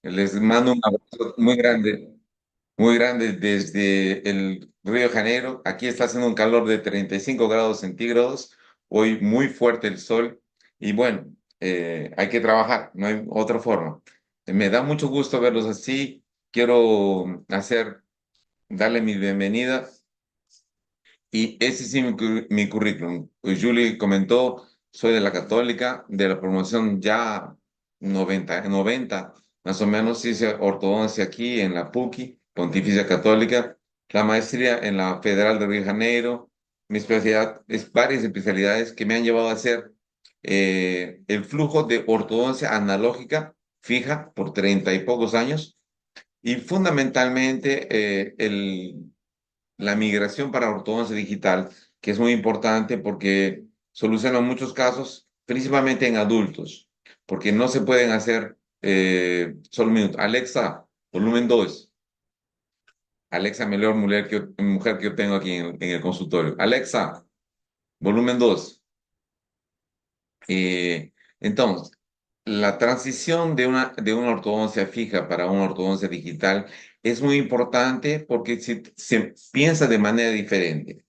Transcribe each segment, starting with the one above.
Les mando un abrazo muy grande desde el Río de Janeiro. Aquí está haciendo un calor de 35 grados centígrados. Hoy muy fuerte el sol. Y bueno, hay que trabajar, no hay otra forma. Me da mucho gusto verlos así. Quiero darle mi bienvenida. Y ese sí mi currículum. Pues Julie comentó, soy de la Católica, de la promoción ya 90 más o menos hice ortodoncia aquí en la PUCI, Pontificia Católica, la maestría en la Federal de Río de Janeiro. Mi especialidad es varias especialidades que me han llevado a hacer el flujo de ortodoncia analógica fija por 30 y pocos años y fundamentalmente la migración para ortodoncia digital, que es muy importante porque soluciona muchos casos, principalmente en adultos, porque no se pueden hacer, solo un minuto. Alexa, volumen 2. Alexa, mejor mujer que yo tengo aquí en el consultorio. Alexa, volumen 2. Eh, entonces, la transición de una ortodoncia fija para una ortodoncia digital es muy importante porque se piensa de manera diferente.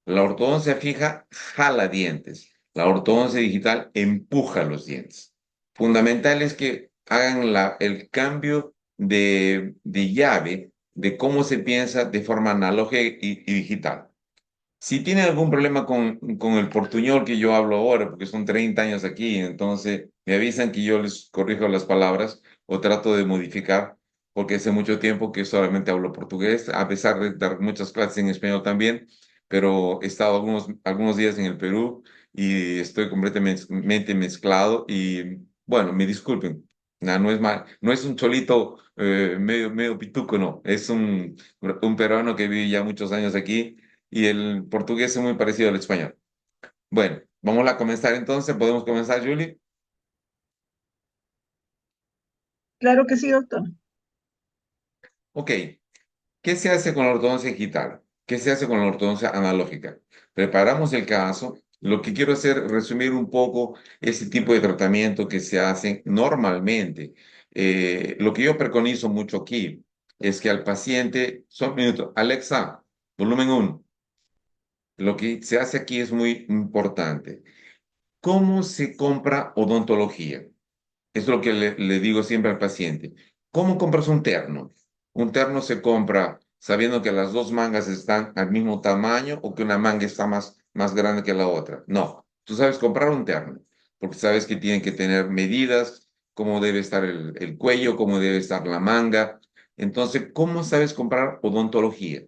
La ortodoncia fija jala dientes. La ortodoncia digital empuja los dientes. Fundamental es que hagan el cambio de llave de cómo se piensa de forma analógica y digital. Si tienen algún problema con el portuñol que yo hablo ahora, porque son 30 años aquí, entonces me avisan que yo les corrijo las palabras o trato de modificar, porque hace mucho tiempo que solamente hablo portugués, a pesar de dar muchas clases en español también, pero he estado algunos días en el Perú y estoy completamente mezclado y bueno, me disculpen. No es mal, no es un cholito medio pituco, no, es un peruano que vive ya muchos años aquí y el portugués es muy parecido al español. Bueno, vamos a comenzar entonces. ¿Podemos comenzar, Julie? Claro que sí, doctor. Ok. ¿Qué se hace con la ortodoncia digital? ¿Qué se hace con la ortodoncia analógica? Preparamos el caso. Lo que quiero hacer es resumir un poco ese tipo de tratamiento que se hace normalmente. Lo que yo preconizo mucho aquí es que al paciente, solo un minuto, Alexa, volumen 1. Lo que se hace aquí es muy importante. ¿Cómo se compra odontología? Es lo que le digo siempre al paciente. ¿Cómo compras un terno? Un terno se compra sabiendo que las dos mangas están al mismo tamaño o que una manga está más grande que la otra. No, tú sabes comprar un terno porque sabes que tienen que tener medidas, cómo debe estar el cuello, cómo debe estar la manga. Entonces, ¿cómo sabes comprar odontología?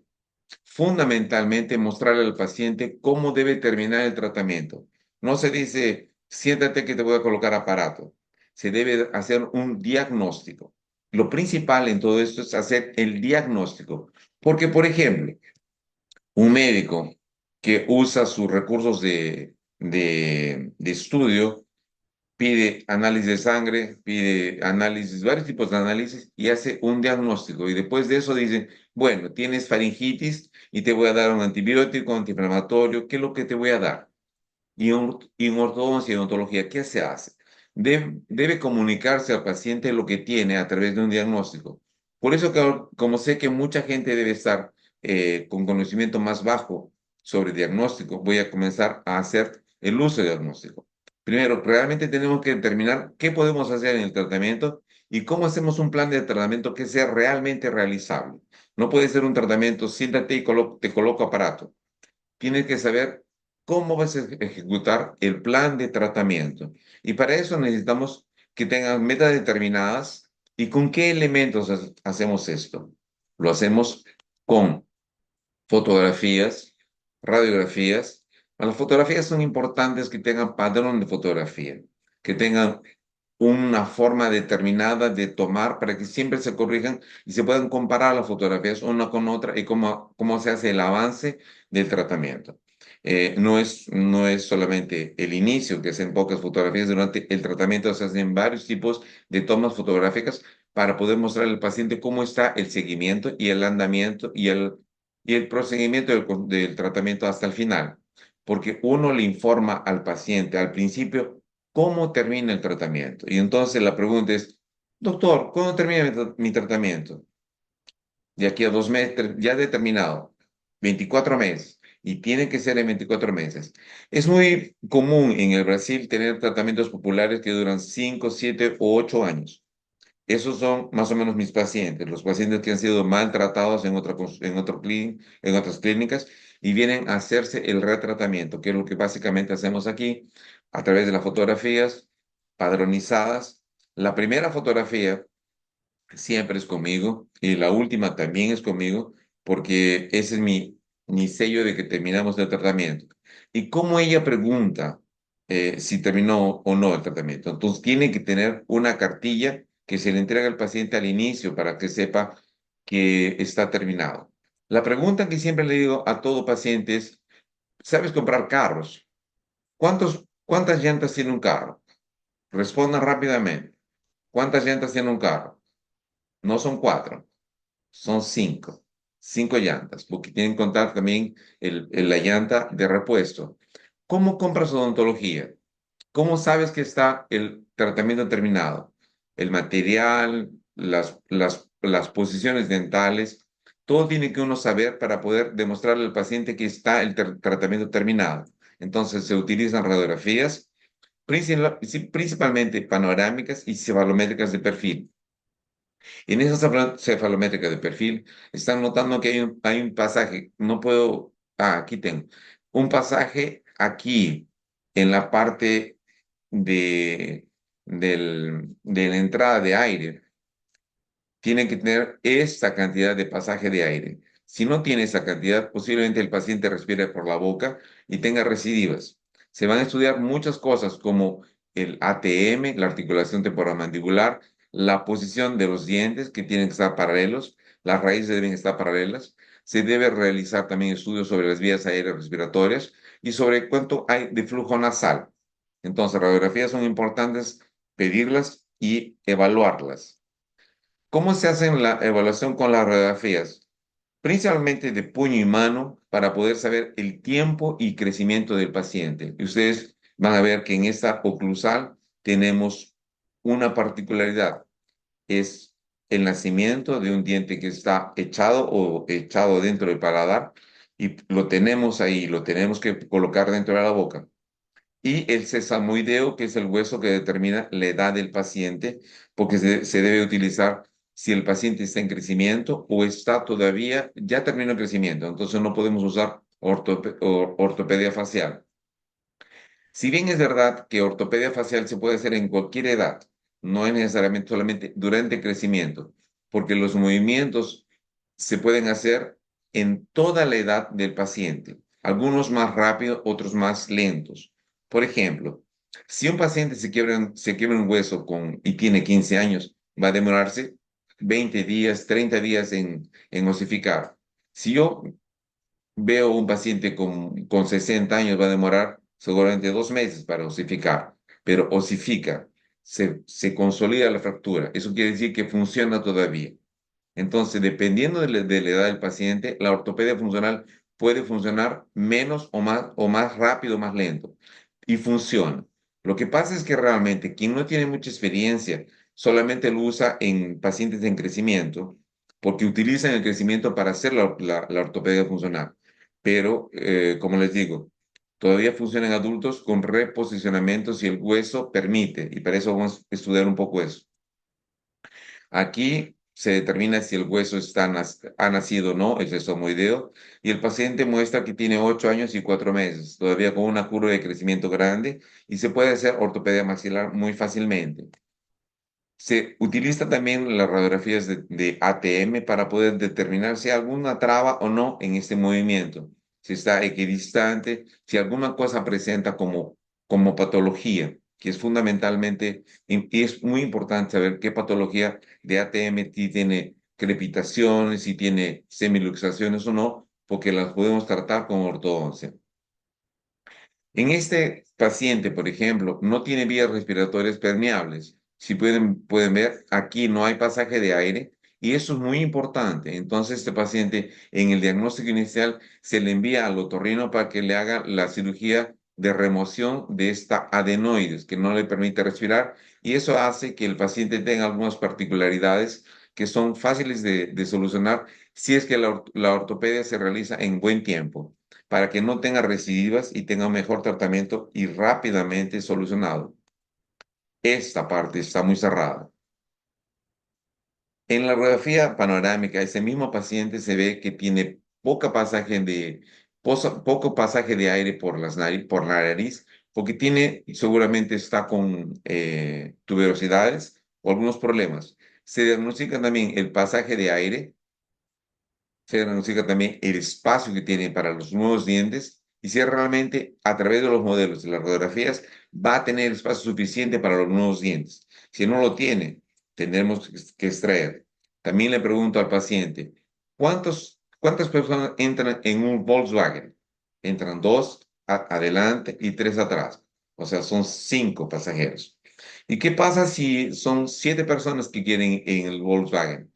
Fundamentalmente mostrarle al paciente cómo debe terminar el tratamiento. No se dice, siéntate que te voy a colocar aparato. Se debe hacer un diagnóstico. Lo principal en todo esto es hacer el diagnóstico. Porque, por ejemplo, un médico que usa sus recursos de estudio pide análisis de sangre, pide análisis, varios tipos de análisis y hace un diagnóstico. Y después de eso dicen, bueno, tienes faringitis y te voy a dar un antibiótico, antiinflamatorio, ¿qué es lo que te voy a dar? Y en ortodoncia y odontología, ¿qué se hace? Debe comunicarse al paciente lo que tiene a través de un diagnóstico. Por eso, como sé que mucha gente debe estar con conocimiento más bajo sobre diagnóstico, voy a comenzar a hacer el uso de diagnóstico. Primero, realmente tenemos que determinar qué podemos hacer en el tratamiento y cómo hacemos un plan de tratamiento que sea realmente realizable. No puede ser un tratamiento, siéntate y te coloco aparato. Tienes que saber cómo vas a ejecutar el plan de tratamiento. Y para eso necesitamos que tengan metas determinadas y con qué elementos hacemos esto. Lo hacemos con fotografías, radiografías. Las fotografías son importantes que tengan patrón de fotografía, que tengan una forma determinada de tomar para que siempre se corrijan y se puedan comparar las fotografías una con otra y cómo se hace el avance del tratamiento. No es solamente el inicio, que hacen pocas fotografías, durante el tratamiento se hacen varios tipos de tomas fotográficas para poder mostrar al paciente cómo está el seguimiento y el andamiento y el procedimiento del tratamiento hasta el final. Porque uno le informa al paciente al principio cómo termina el tratamiento. Y entonces la pregunta es, Doctor, ¿cuándo termina mi tratamiento? De aquí a 2 meses, ya determinado, 24 meses, y tiene que ser en 24 meses. Es muy común en el Brasil tener tratamientos populares que duran 5, 7 o 8 años. Esos son más o menos mis pacientes, los pacientes que han sido maltratados en otras clínicas y vienen a hacerse el retratamiento, que es lo que básicamente hacemos aquí a través de las fotografías padronizadas. La primera fotografía siempre es conmigo y la última también es conmigo porque ese es mi sello de que terminamos el tratamiento. Y como ella pregunta si terminó o no el tratamiento, entonces tiene que tener una cartilla que se le entrega al paciente al inicio para que sepa que está terminado. La pregunta que siempre le digo a todo paciente es, ¿sabes comprar carros? ¿Cuántas llantas tiene un carro? Respondan rápidamente. ¿Cuántas llantas tiene un carro? No son cuatro. Son cinco. Cinco llantas, porque tienen que contar también la llanta de repuesto. ¿Cómo compras odontología? ¿Cómo sabes que está el tratamiento terminado? El material, las posiciones dentales, todo tiene que uno saber para poder demostrarle al paciente que está el tratamiento terminado. Entonces se utilizan radiografías, principalmente panorámicas y cefalométricas de perfil. En esa cefalométrica de perfil, están notando que hay un pasaje, no puedo, aquí tengo, un pasaje aquí en la parte de, de la entrada de aire. Tiene que tener esta cantidad de pasaje de aire. Si no tiene esa cantidad, posiblemente el paciente respire por la boca y tenga recidivas. Se van a estudiar muchas cosas como el ATM, la articulación temporomandibular, la posición de los dientes que tienen que estar paralelos, las raíces deben estar paralelas. Se debe realizar también estudios sobre las vías aéreas respiratorias y sobre cuánto hay de flujo nasal. Entonces, radiografías son importantes pedirlas y evaluarlas. ¿Cómo se hace la evaluación con las radiografías? Principalmente de puño y mano para poder saber el tiempo y crecimiento del paciente. Y ustedes van a ver que en esta oclusal tenemos una particularidad. Es el nacimiento de un diente que está echado o echado dentro del paladar y lo tenemos ahí, lo tenemos que colocar dentro de la boca. Y el sesamoideo, que es el hueso que determina la edad del paciente, porque se debe utilizar si el paciente está en crecimiento o está todavía, ya terminó el crecimiento. Entonces no podemos usar ortopedia facial. Si bien es verdad que ortopedia facial se puede hacer en cualquier edad, no es necesariamente solamente durante el crecimiento, porque los movimientos se pueden hacer en toda la edad del paciente, algunos más rápido, otros más lentos. Por ejemplo, si un paciente se quiebra un hueso y tiene 15 años, va a demorarse 20 días, 30 días en osificar. Si yo veo un paciente con 60 años, va a demorar seguramente 2 meses para osificar, pero osifica, se consolida la fractura. Eso quiere decir que funciona todavía. Entonces, dependiendo de la edad del paciente, la ortopedia funcional puede funcionar menos o más rápido, más lento. Y funciona. Lo que pasa es que realmente quien no tiene mucha experiencia solamente lo usa en pacientes en crecimiento, porque utilizan el crecimiento para hacer la ortopedia funcional. Pero, como les digo, todavía funciona en adultos con reposicionamiento si el hueso permite, y para eso vamos a estudiar un poco eso. Aquí se determina si el hueso ha nacido o no, el sesamoideo, y el paciente muestra que tiene 8 años y 4 meses, todavía con una curva de crecimiento grande, y se puede hacer ortopedia maxilar muy fácilmente. Se utiliza también las radiografías de ATM para poder determinar si hay alguna traba o no en este movimiento, si está equidistante, si alguna cosa presenta como patología, que es fundamentalmente, y es muy importante saber qué patología de ATM si tiene crepitaciones, si tiene semiluxaciones o no, porque las podemos tratar con ortodoncia. En este paciente, por ejemplo, no tiene vías respiratorias permeables. Si pueden ver, aquí no hay pasaje de aire y eso es muy importante. Entonces, este paciente en el diagnóstico inicial se le envía al otorrino para que le haga la cirugía de remoción de esta adenoides que no le permite respirar y eso hace que el paciente tenga algunas particularidades que son fáciles de solucionar si es que la ortopedia se realiza en buen tiempo, para que no tenga recidivas y tenga un mejor tratamiento y rápidamente solucionado. Esta parte está muy cerrada. En la radiografía panorámica, ese mismo paciente se ve que tiene poco pasaje de aire por la nariz, porque seguramente está con tuberosidades o algunos problemas. Se diagnostica también el pasaje de aire, se diagnostica también el espacio que tiene para los nuevos dientes y si realmente a través de los modelos de las radiografías va a tener espacio suficiente para los nuevos dientes. Si no lo tiene, tendremos que extraer. También le pregunto al paciente, ¿cuántas personas entran en un Volkswagen? Entran dos adelante y tres atrás. O sea, son cinco pasajeros. ¿Y qué pasa si son siete personas que quieren en el Volkswagen?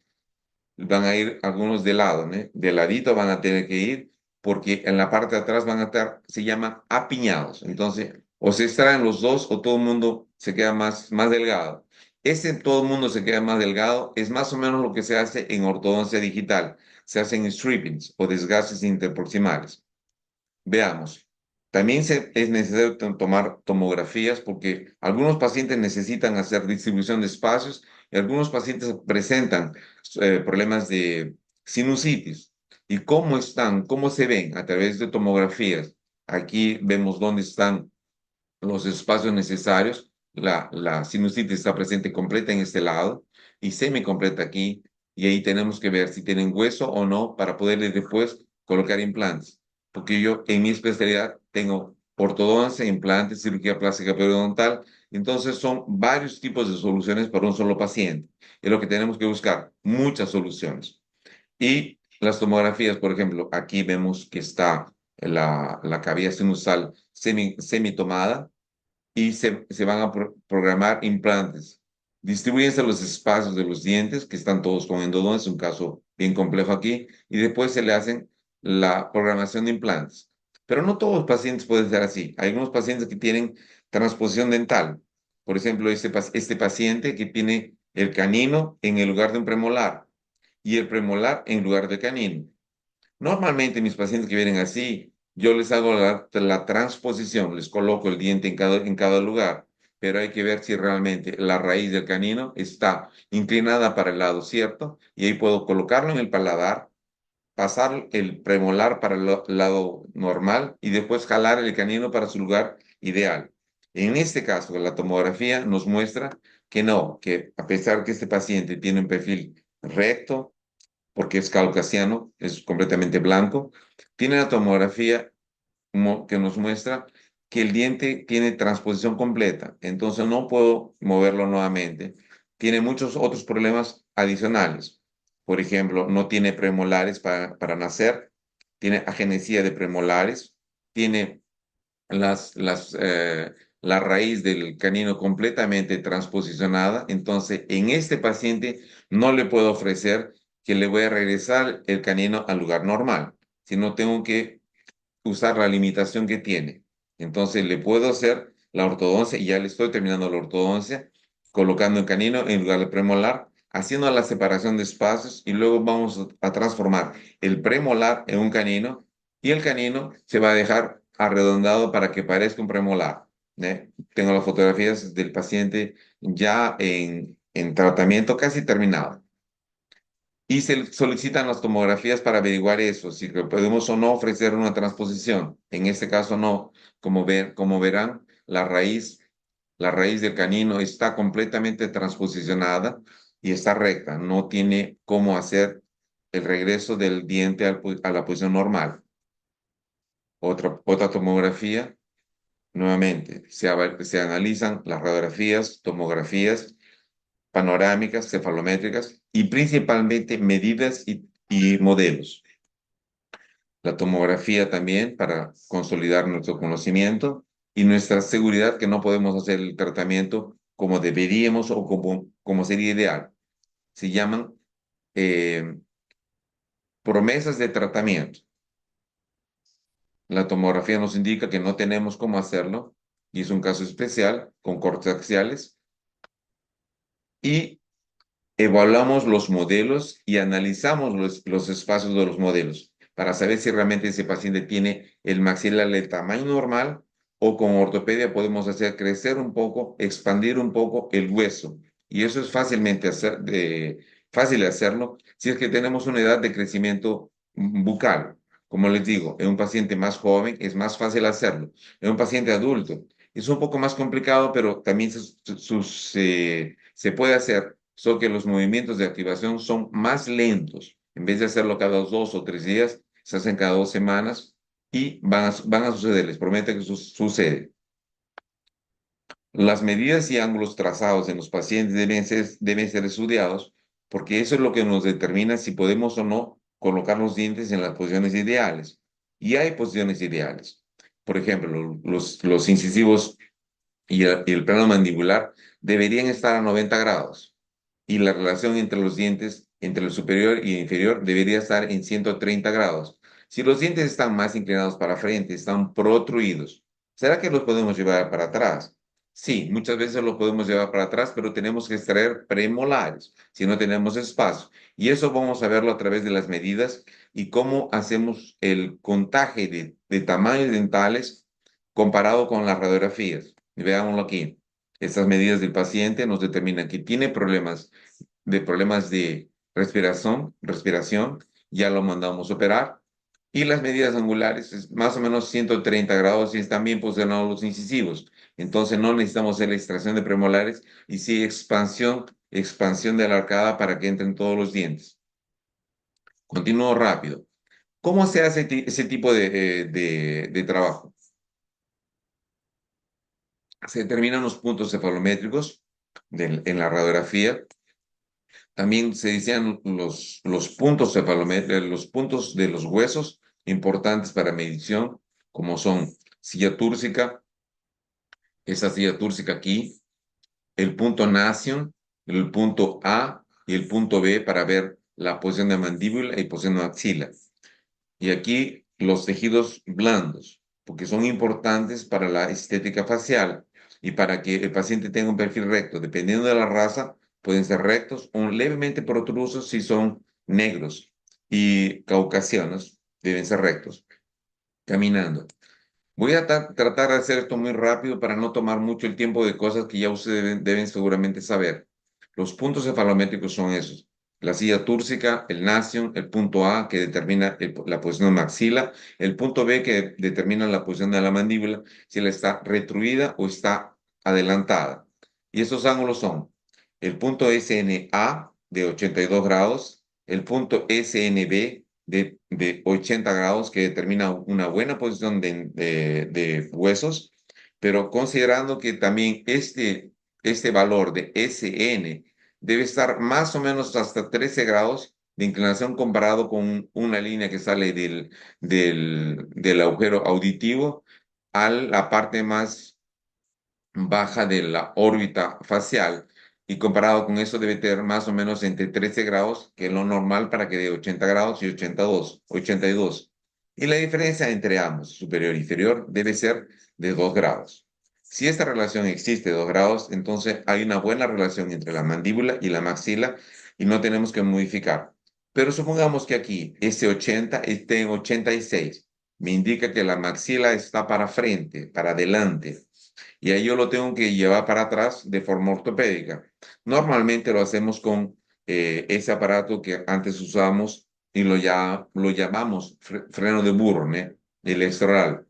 Van a ir algunos de lado, ¿no? De ladito van a tener que ir porque en la parte de atrás van a estar, se llaman apiñados. Entonces, o se extraen los dos o todo el mundo se queda más delgado. Ese todo el mundo se queda más delgado es más o menos lo que se hace en ortodoncia digital. Se hacen strippings o desgastes interproximales. Veamos. También es necesario tomar tomografías porque algunos pacientes necesitan hacer distribución de espacios y algunos pacientes presentan problemas de sinusitis. ¿Y cómo están? ¿Cómo se ven? A través de tomografías. Aquí vemos dónde están los espacios necesarios. La sinusitis está presente completa en este lado y semicompleta aquí. Y ahí tenemos que ver si tienen hueso o no para poderles después colocar implantes. Porque yo en mi especialidad tengo ortodoncia, implantes, cirugía plástica periodontal. Entonces son varios tipos de soluciones para un solo paciente. Es lo que tenemos que buscar, muchas soluciones. Y las tomografías, por ejemplo, aquí vemos que está la cavidad sinusal semitomada y se van a programar implantes. Distribuyense los espacios de los dientes, que están todos con endodoncia, es un caso bien complejo aquí, y después se le hacen la programación de implantes. Pero no todos los pacientes pueden ser así. Hay algunos pacientes que tienen transposición dental. Por ejemplo, este paciente que tiene el canino en el lugar de un premolar y el premolar en lugar del canino. Normalmente mis pacientes que vienen así, yo les hago la transposición, les coloco el diente en cada lugar, pero hay que ver si realmente la raíz del canino está inclinada para el lado cierto y ahí puedo colocarlo en el paladar, pasar el premolar para el lado normal y después jalar el canino para su lugar ideal. En este caso, la tomografía nos muestra que no, que a pesar que este paciente tiene un perfil recto, porque es caucasiano, es completamente blanco. Tiene la tomografía que nos muestra que el diente tiene transposición completa, entonces no puedo moverlo nuevamente. Tiene muchos otros problemas adicionales. Por ejemplo, no tiene premolares para nacer, tiene agenesia de premolares, tiene las, las, eh, la raíz del canino completamente transposicionada. Entonces, en este paciente no le puedo ofrecer que le voy a regresar el canino al lugar normal, sino tengo que usar la limitación que tiene. Entonces, le puedo hacer la ortodoncia, y ya le estoy terminando la ortodoncia, colocando el canino en lugar de premolar, haciendo la separación de espacios y luego vamos a transformar el premolar en un canino y el canino se va a dejar arredondado para que parezca un premolar. ¿Eh? Tengo las fotografías del paciente ya en tratamiento casi terminado. Y se solicitan las tomografías para averiguar eso, si que podemos o no ofrecer una transposición. En este caso no. Como verán, la raíz del canino está completamente transposicionada y está recta. No tiene cómo hacer el regreso del diente a la posición normal. Otra tomografía, nuevamente, se analizan las radiografías, tomografías panorámicas, cefalométricas y principalmente medidas y modelos. La tomografía también para consolidar nuestro conocimiento y nuestra seguridad que no podemos hacer el tratamiento como deberíamos o como sería ideal. Se llaman eh, promesas de tratamiento. La tomografía nos indica que no tenemos cómo hacerlo y es un caso especial con cortes axiales y evaluamos los modelos y analizamos los espacios de los modelos para saber si realmente ese paciente tiene el maxilar de tamaño normal o con ortopedia podemos hacer crecer un poco, expandir un poco el hueso. Y eso es fácil de hacerlo si es que tenemos una edad de crecimiento bucal. Como les digo, en un paciente más joven es más fácil hacerlo. En un paciente adulto es un poco más complicado, pero también se puede hacer, solo que los movimientos de activación son más lentos. En vez de hacerlo cada 2 o 3 días, se hacen cada 2 semanas y van a suceder, les prometo que sucede. Las medidas y ángulos trazados en los pacientes deben ser estudiados porque eso es lo que nos determina si podemos o no colocar los dientes en las posiciones ideales. Y hay posiciones ideales. Por ejemplo, los incisivos y el plano mandibular deberían estar a 90 grados y la relación entre los dientes, entre el superior y el inferior, debería estar en 130 grados. Si los dientes están más inclinados para frente, están protruidos, ¿será que los podemos llevar para atrás? Sí, muchas veces los podemos llevar para atrás, pero tenemos que extraer premolares si no tenemos espacio. Y eso vamos a verlo a través de las medidas y cómo hacemos el contaje de tamaños dentales comparado con las radiografías. Veámoslo aquí. Estas medidas del paciente nos determinan que tiene problemas de respiración, ya lo mandamos a operar. Y las medidas angulares es más o menos 130 grados y están bien posicionados los incisivos. Entonces no necesitamos hacer la extracción de premolares y sí expansión de la arcada para que entren todos los dientes. Continúo rápido. ¿Cómo se hace ese tipo de trabajo? Se determinan los puntos cefalométricos en la radiografía. También se decían los puntos cefalométricos, los puntos de los huesos importantes para medición, como son silla túrcica, esa silla túrcica aquí, el punto nasion, el punto A y el punto B para ver la posición de mandíbula y posición de maxila. Y aquí los tejidos blandos, porque son importantes para la estética facial y para que el paciente tenga un perfil recto. Dependiendo de la raza, pueden ser rectos o levemente protrusos si son negros y caucasianos, deben ser rectos. Caminando. Voy a tratar de hacer esto muy rápido para no tomar mucho el tiempo de cosas que ya ustedes deben seguramente saber. Los puntos cefalométricos son esos. La silla túrcica, el nasion, el punto A que determina la posición de maxila, el punto B que determina la posición de la mandíbula, si la está retruida o está adelantada. Y esos ángulos son el punto SNA de 82 grados, el punto SNB de 80 grados que determina una buena posición de huesos, pero considerando que también este valor de SN debe estar más o menos hasta 13 grados de inclinación comparado con una línea que sale del agujero auditivo a la parte más baja de la órbita facial y comparado con eso debe tener más o menos entre 13 grados, que es lo normal para que dé 80 grados y 82. Y la diferencia entre ambos, superior e inferior, debe ser de 2 grados. Si esta relación existe, 2 grados, entonces hay una buena relación entre la mandíbula y la maxila y no tenemos que modificar. Pero supongamos que aquí ese 80 esté en 86. Me indica que la maxila está para frente, para adelante y ahí yo lo tengo que llevar para atrás de forma ortopédica. Normalmente lo hacemos con ese aparato que antes usábamos y lo llamamos freno de burro, ¿no? El extraoral.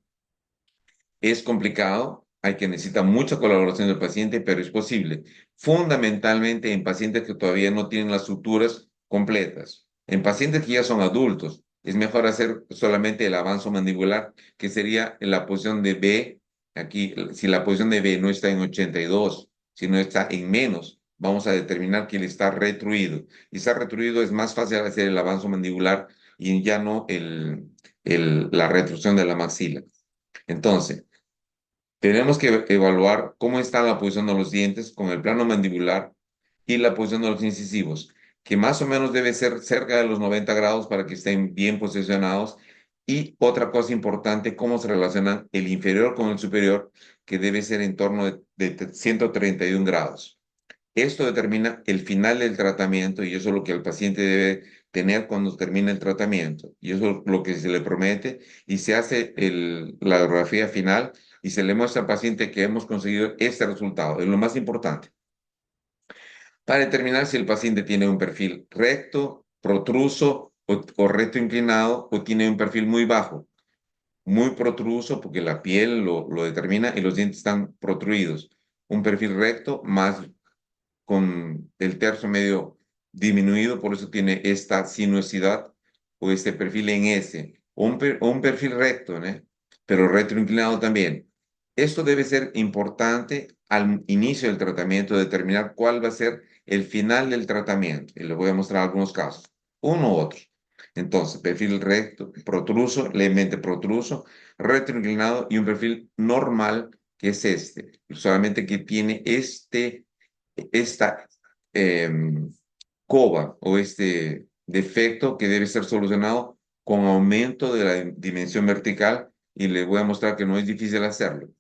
Es complicado, hay que necesita mucha colaboración del paciente, pero es posible. Fundamentalmente en pacientes que todavía no tienen las suturas completas. En pacientes que ya son adultos, es mejor hacer solamente el avanzo mandibular, que sería en la posición de B. Aquí, si la posición de B no está en 82, si no está en menos, vamos a determinar que él está retruido. Y está retruido es más fácil hacer el avanzo mandibular y ya no la retrusión de la maxila. Entonces, tenemos que evaluar cómo está la posición de los dientes con el plano mandibular y la posición de los incisivos, que más o menos debe ser cerca de los 90 grados para que estén bien posicionados Y otra cosa importante, cómo se relacionan el inferior con el superior, que debe ser en torno de 131 grados. Esto determina el final del tratamiento y eso es lo que el paciente debe tener cuando termina el tratamiento. Y eso es lo que se le promete y se hace la radiografía final y se le muestra al paciente que hemos conseguido este resultado. Es lo más importante para determinar si el paciente tiene un perfil recto, protruso o recto inclinado o tiene un perfil muy bajo, muy protruso porque la piel lo determina y los dientes están protruidos. Un perfil recto más con el tercio medio disminuido, por eso tiene esta sinuosidad o este perfil en S, o un perfil recto, ¿no? Pero retroinclinado también. Esto debe ser importante al inicio del tratamiento, determinar cuál va a ser el final del tratamiento. Y les voy a mostrar algunos casos, uno u otro. Entonces, perfil recto, protruso, levemente protruso, retroinclinado y un perfil normal que es este, solamente que tiene esta coba o este defecto que debe ser solucionado con aumento de la dimensión vertical y les voy a mostrar que no es difícil hacerlo.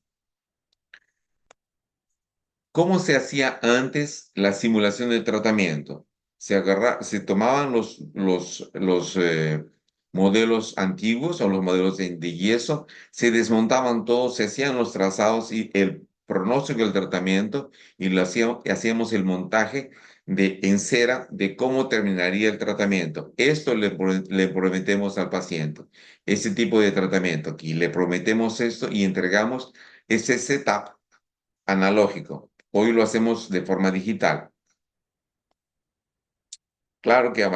¿Cómo se hacía antes la simulación del tratamiento? Se tomaban los modelos antiguos o los modelos de yeso, se desmontaban todos, se hacían los trazados y el pronóstico del tratamiento y hacíamos el montaje en cera de cómo terminaría el tratamiento. Esto le prometemos al paciente, ese tipo de tratamiento. Aquí le prometemos esto y entregamos ese setup analógico. Hoy lo hacemos de forma digital. Claro que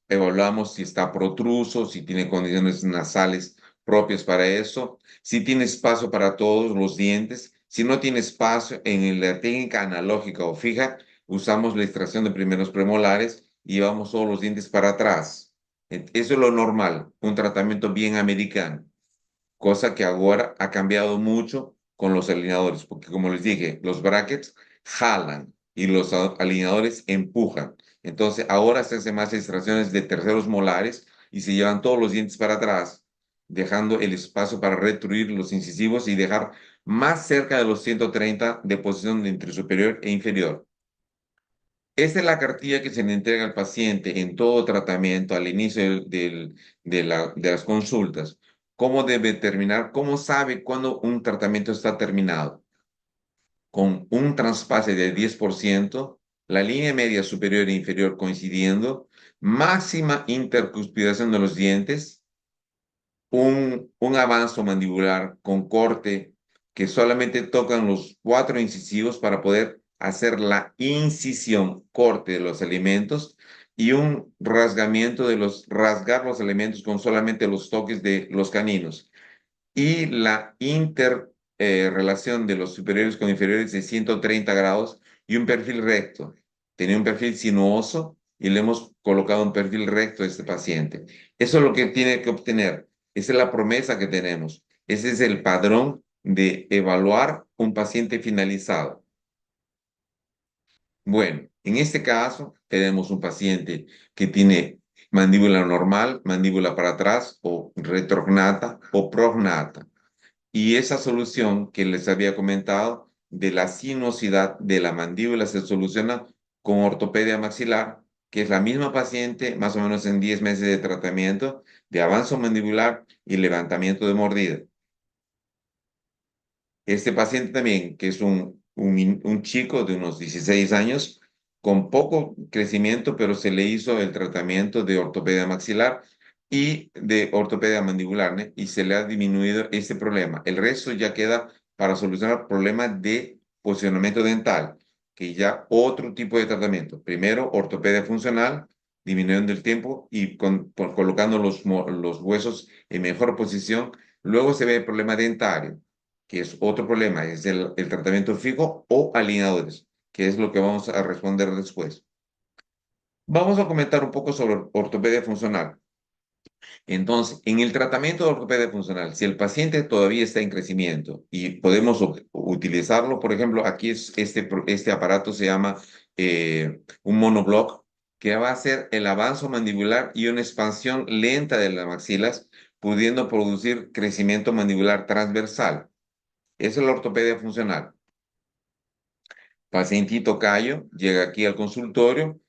evaluamos si está protruso, si tiene condiciones nasales propias para eso, si tiene espacio para todos los dientes. Si no tiene espacio, en la técnica analógica o fija, usamos la extracción de primeros premolares y llevamos todos los dientes para atrás. Eso es lo normal, un tratamiento bien americano, cosa que ahora ha cambiado mucho con los alineadores, porque como les dije, los brackets jalan y los alineadores empujan. Entonces, ahora se hacen más extracciones de terceros molares y se llevan todos los dientes para atrás, dejando el espacio para retruir los incisivos y dejar más cerca de los 130 de posición entre superior e inferior. Esta es la cartilla que se le entrega al paciente en todo tratamiento al inicio de las consultas. ¿Cómo debe terminar? ¿Cómo sabe cuándo un tratamiento está terminado? Con un traspase del 10%, la línea media superior e inferior coincidiendo, máxima intercuspidación de los dientes, un avanzo mandibular con corte que solamente tocan los cuatro incisivos para poder hacer la incisión, corte de los alimentos y un rasgamiento rasgar los alimentos con solamente los toques de los caninos. Y la interrelación de los superiores con inferiores de 130 grados y un perfil recto. Tenía un perfil sinuoso y le hemos colocado un perfil recto a este paciente. Eso es lo que tiene que obtener. Esa es la promesa que tenemos. Ese es el padrón de evaluar un paciente finalizado. Bueno, en este caso tenemos un paciente que tiene mandíbula normal, mandíbula para atrás o retrognata o prognata. Y esa solución que les había comentado de la sinuosidad de la mandíbula se soluciona con ortopedia maxilar, que es la misma paciente más o menos en 10 meses de tratamiento de avanzo mandibular y levantamiento de mordida. Este paciente también, que es un chico de unos 16 años, con poco crecimiento, pero se le hizo el tratamiento de ortopedia maxilar y de ortopedia mandibular, ¿no? Y se le ha disminuido ese problema. El resto ya queda para solucionar problemas de posicionamiento dental, que ya otro tipo de tratamiento. Primero, ortopedia funcional, disminuyendo el tiempo y colocando los huesos en mejor posición. Luego se ve el problema dentario, que es otro problema, es el tratamiento fijo o alineadores, que es lo que vamos a responder después. Vamos a comentar un poco sobre ortopedia funcional. Entonces, en el tratamiento de ortopedia funcional, si el paciente todavía está en crecimiento y podemos utilizarlo, por ejemplo, aquí es este aparato se llama un monoblock, que va a hacer el avanzo mandibular y una expansión lenta de las maxilas pudiendo producir crecimiento mandibular transversal. Esa es la ortopedia funcional. Pacientito Cayo llega aquí al consultorio,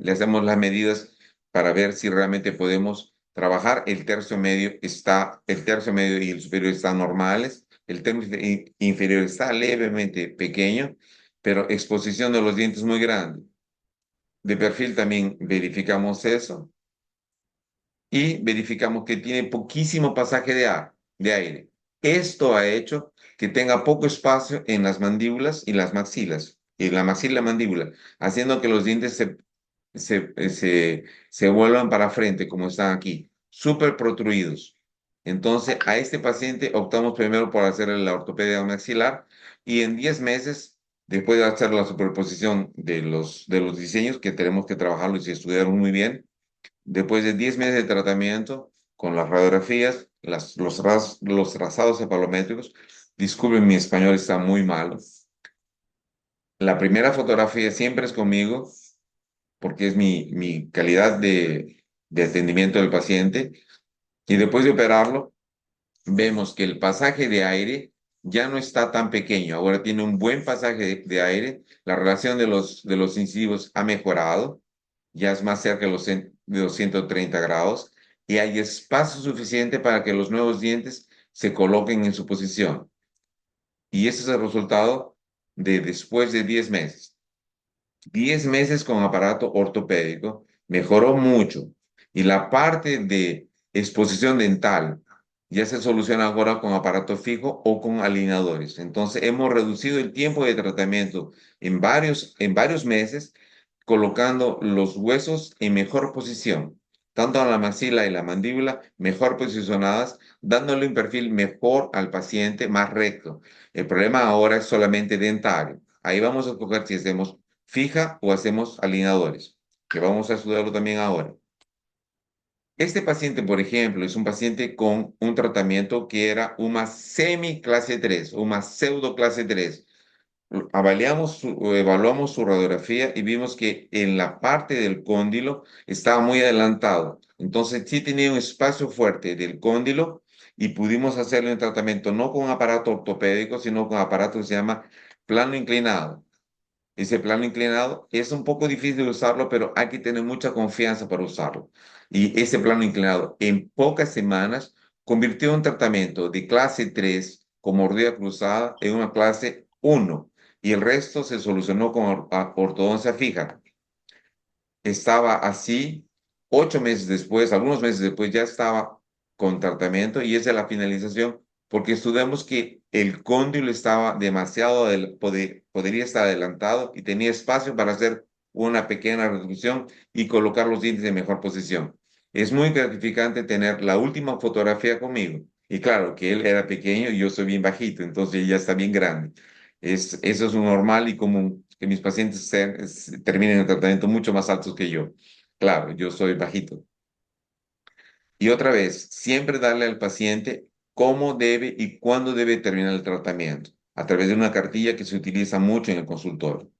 le hacemos las medidas para ver si realmente podemos trabajar. El tercio medio y el superior están normales. El tercio inferior está levemente pequeño, pero exposición de los dientes muy grande. De perfil también verificamos eso y verificamos que tiene poquísimo pasaje de aire. Esto ha hecho que tenga poco espacio en las mandíbulas y las maxilas, y la maxila y la mandíbula, haciendo que los dientes se vuelvan para frente, como están aquí, súper protruidos. Entonces, a este paciente optamos primero por hacerle la ortopedia maxilar y en 10 meses, después de hacer la superposición de los diseños que tenemos que trabajarlos y estudiar muy bien, después de 10 meses de tratamiento con las radiografías, los trazados cefalométricos, disculpen, mi español está muy malo. La primera fotografía siempre es conmigo porque es mi calidad de atendimiento del paciente. Y después de operarlo, vemos que el pasaje de aire ya no está tan pequeño, ahora tiene un buen pasaje de aire, la relación de los incisivos ha mejorado, ya es más cerca de de los 130 grados y hay espacio suficiente para que los nuevos dientes se coloquen en su posición. Y ese es el resultado de después de 10 meses. 10 meses con aparato ortopédico, mejoró mucho. Y la parte de exposición dental ya se soluciona ahora con aparato fijo o con alineadores. Entonces, hemos reducido el tiempo de tratamiento en varios meses, colocando los huesos en mejor posición, tanto la maxila y la mandíbula mejor posicionadas, dándole un perfil mejor al paciente, más recto. El problema ahora es solamente dentario. Ahí vamos a escoger si hacemos fija o hacemos alineadores, que vamos a estudiarlo también ahora. Este paciente, por ejemplo, es un paciente con un tratamiento que era una semi clase 3, una pseudo clase 3. Evaluamos su radiografía y vimos que en la parte del cóndilo estaba muy adelantado. Entonces sí tenía un espacio fuerte del cóndilo y pudimos hacerle un tratamiento no con aparato ortopédico, sino con aparato que se llama plano inclinado. Ese plano inclinado es un poco difícil de usarlo, pero hay que tener mucha confianza para usarlo. Y ese plano inclinado en pocas semanas convirtió un tratamiento de clase 3 con mordida cruzada en una clase 1 y el resto se solucionó con ortodoncia fija. Estaba así 8 meses después, algunos meses después ya estaba con tratamiento y esa es la finalización porque estudiamos que el cóndilo estaba demasiado, podría estar adelantado y tenía espacio para hacer una pequeña reducción y colocar los dientes en mejor posición. Es muy gratificante tener la última fotografía conmigo. Y claro, que él era pequeño y yo soy bien bajito, entonces ya está bien grande. Eso es un normal y común, que mis pacientes terminen el tratamiento mucho más altos que yo. Claro, yo soy bajito. Y otra vez, siempre darle al paciente cómo debe y cuándo debe terminar el tratamiento, a través de una cartilla que se utiliza mucho en el consultorio,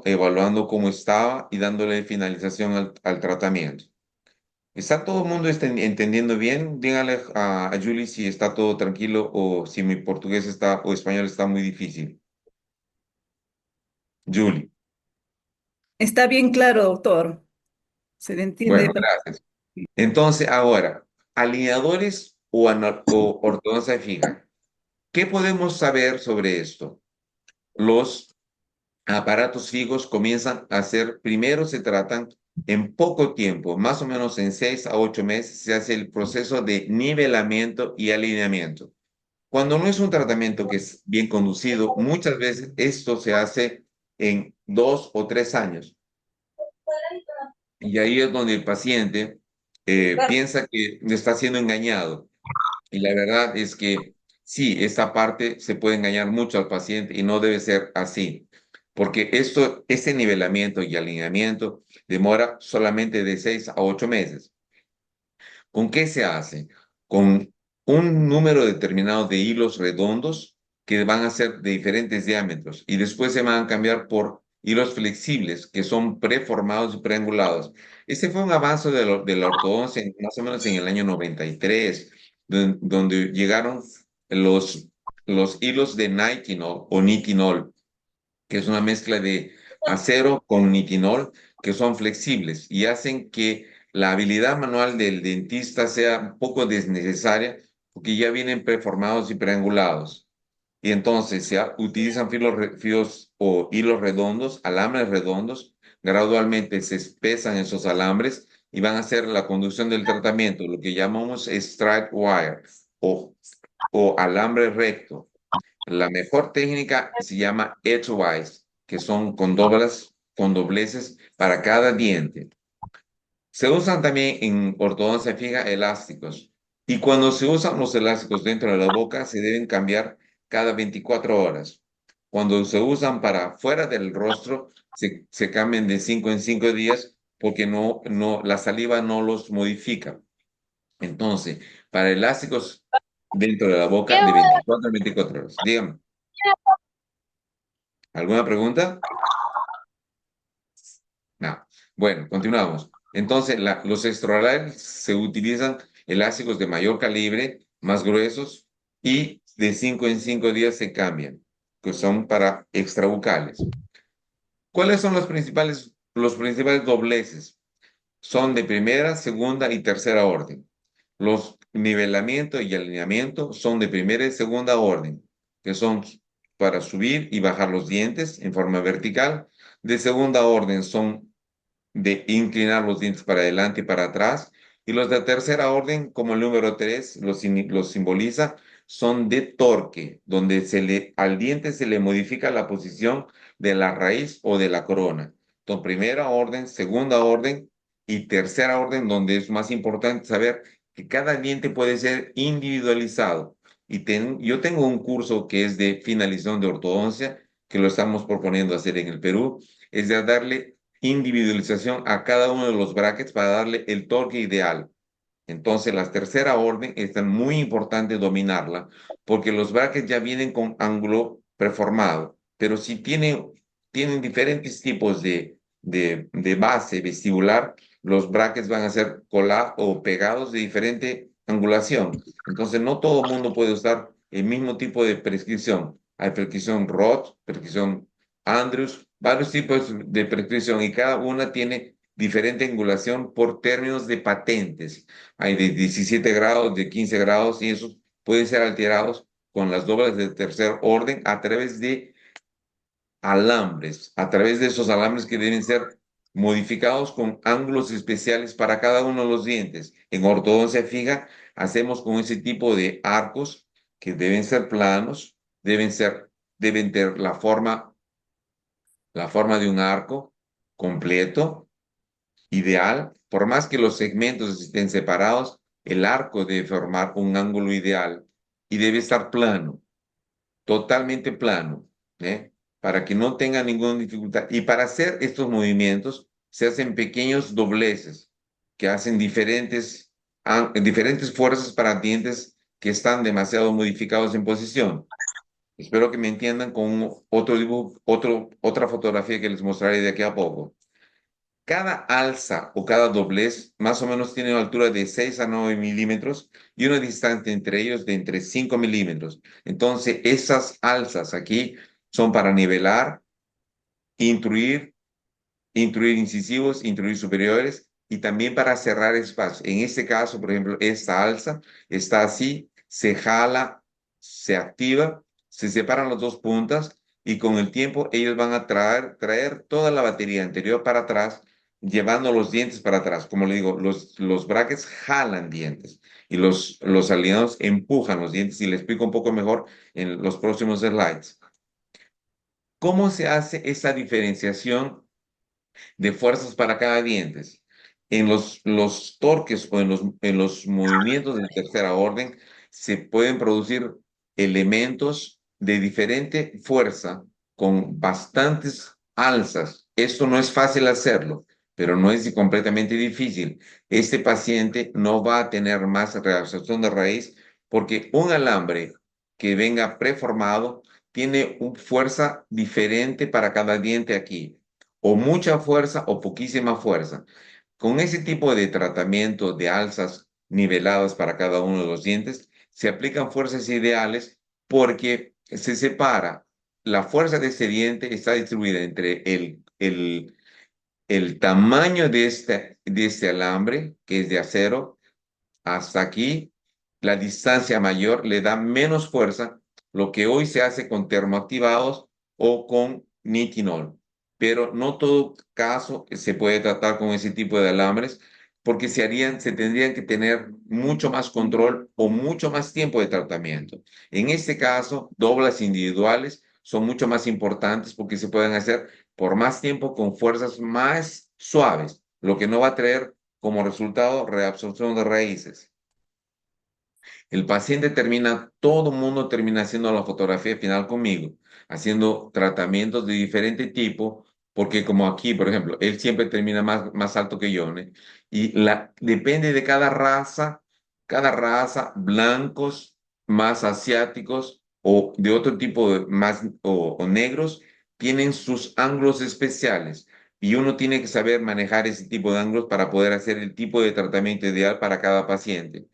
evaluando cómo estaba y dándole finalización al tratamiento. ¿Está todo el mundo entendiendo bien? Díganle a Julie si está todo tranquilo o si mi portugués está o español está muy difícil. Julie. Está bien claro, doctor. Se le entiende. Bueno, gracias. Entonces, ahora, alineadores o ortodoncia fija. ¿Qué podemos saber sobre esto? Los aparatos fijos comienzan a ser, primero se tratan en poco tiempo, más o menos en 6 a 8 meses, se hace el proceso de nivelamiento y alineamiento. Cuando no es un tratamiento que es bien conducido, muchas veces esto se hace en 2 o 3 años. Y ahí es donde el paciente piensa que está siendo engañado. Y la verdad es que sí, esta parte se puede engañar mucho al paciente y no debe ser así, porque este nivelamiento y alineamiento demora solamente de 6 a 8 meses. ¿Con qué se hace? Con un número determinado de hilos redondos que van a ser de diferentes diámetros y después se van a cambiar por hilos flexibles, que son preformados y preangulados. Este fue un avance de la ortodoncia más o menos en el año 93, donde llegaron los, los hilos de nitinol o nitinol, que es una mezcla de acero con nitinol, que son flexibles y hacen que la habilidad manual del dentista sea un poco desnecesaria, porque ya vienen preformados y preangulados. Y entonces utilizan filos o hilos redondos, alambres redondos, gradualmente se espesan esos alambres y van a hacer la conducción del tratamiento, lo que llamamos straight wire o, o alambre recto. La mejor técnica se llama edgewise, que son con dobleces para cada diente. Se usan también en ortodoncia fija elásticos. Y cuando se usan los elásticos dentro de la boca, se deben cambiar cada 24 horas. Cuando se usan para fuera del rostro, se cambian de 5 en 5 días porque la saliva no los modifica. Entonces, para elásticos dentro de la boca, de 24 a 24 horas. Dígame, ¿alguna pregunta? No. Bueno, continuamos. Entonces, los extraorales se utilizan elásticos de mayor calibre, más gruesos, y de 5 en 5 días se cambian, que son para extrabucales. ¿Cuáles son los principales dobleces? Son de primera, segunda y tercera orden. Los nivelamiento y alineamiento son de primera y segunda orden, que son para subir y bajar los dientes en forma vertical. De segunda orden son de inclinar los dientes para adelante y para atrás. Y los de tercera orden, como el número 3 los simboliza, son de torque, donde al diente se le modifica la posición de la raíz o de la corona. Entonces, primera orden, segunda orden y tercera orden, donde es más importante saber que cada diente puede ser individualizado. Yo tengo un curso que es de finalización de ortodoncia, que lo estamos proponiendo hacer en el Perú, es de darle individualización a cada uno de los brackets para darle el torque ideal. Entonces, la tercera orden es muy importante dominarla porque los brackets ya vienen con ángulo preformado, pero si tienen diferentes tipos de base vestibular, los brackets van a ser colados o pegados de diferente angulación. Entonces, no todo el mundo puede usar el mismo tipo de prescripción. Hay prescripción Roth, prescripción Andrews, varios tipos de prescripción y cada una tiene diferente angulación por términos de patentes. Hay de 17 grados, de 15 grados y esos pueden ser alterados con las dobles de tercer orden a través de alambres, a través de esos alambres que deben ser modificados con ángulos especiales para cada uno de los dientes. En ortodoncia fija hacemos con ese tipo de arcos que deben ser planos, deben tener la forma de un arco completo, ideal. Por más que los segmentos estén separados, el arco debe formar un ángulo ideal y debe estar plano, totalmente plano, ¿eh? Para que no tenga ninguna dificultad. Y para hacer estos movimientos se hacen pequeños dobleces que hacen diferentes fuerzas para dientes que están demasiado modificados en posición. Espero que me entiendan con otro dibujo, otra fotografía que les mostraré de aquí a poco. Cada alza o cada doblez más o menos tiene una altura de 6 a 9 milímetros y una distancia entre ellos de entre 5 milímetros. Entonces, esas alzas aquí son para nivelar, intruir, intruir incisivos, intruir superiores y también para cerrar espacios. En este caso, por ejemplo, esta alza está así, se jala, se activa, se separan las dos puntas y con el tiempo ellos van a traer toda la batería anterior para atrás, llevando los dientes para atrás. Como le digo, los brackets jalan dientes y los aliados empujan los dientes y le explico un poco mejor en los próximos slides. ¿Cómo se hace esa diferenciación de fuerzas para cada diente? En los torques o en los movimientos de tercera orden se pueden producir elementos de diferente fuerza con bastantes alzas. Esto no es fácil hacerlo, pero no es completamente difícil. Este paciente no va a tener más reabsorción de raíz porque un alambre que venga preformado tiene una fuerza diferente para cada diente aquí, o mucha fuerza o poquísima fuerza. Con ese tipo de tratamiento de alzas niveladas para cada uno de los dientes, se aplican fuerzas ideales porque se separa. La fuerza de ese diente está distribuida entre el tamaño de este alambre, que es de acero, hasta aquí, la distancia mayor le da menos fuerza, lo que hoy se hace con termoactivados o con nitinol. Pero no todo caso se puede tratar con ese tipo de alambres porque se tendrían que tener mucho más control o mucho más tiempo de tratamiento. En este caso, doblas individuales son mucho más importantes porque se pueden hacer por más tiempo con fuerzas más suaves, lo que no va a traer como resultado reabsorción de raíces. El paciente termina, todo el mundo termina haciendo la fotografía final conmigo, haciendo tratamientos de diferente tipo, porque como aquí, por ejemplo, él siempre termina más alto que yo, ¿no? Y depende de cada raza, blancos, más asiáticos o de otro tipo de más o negros, tienen sus ángulos especiales. Y uno tiene que saber manejar ese tipo de ángulos para poder hacer el tipo de tratamiento ideal para cada paciente.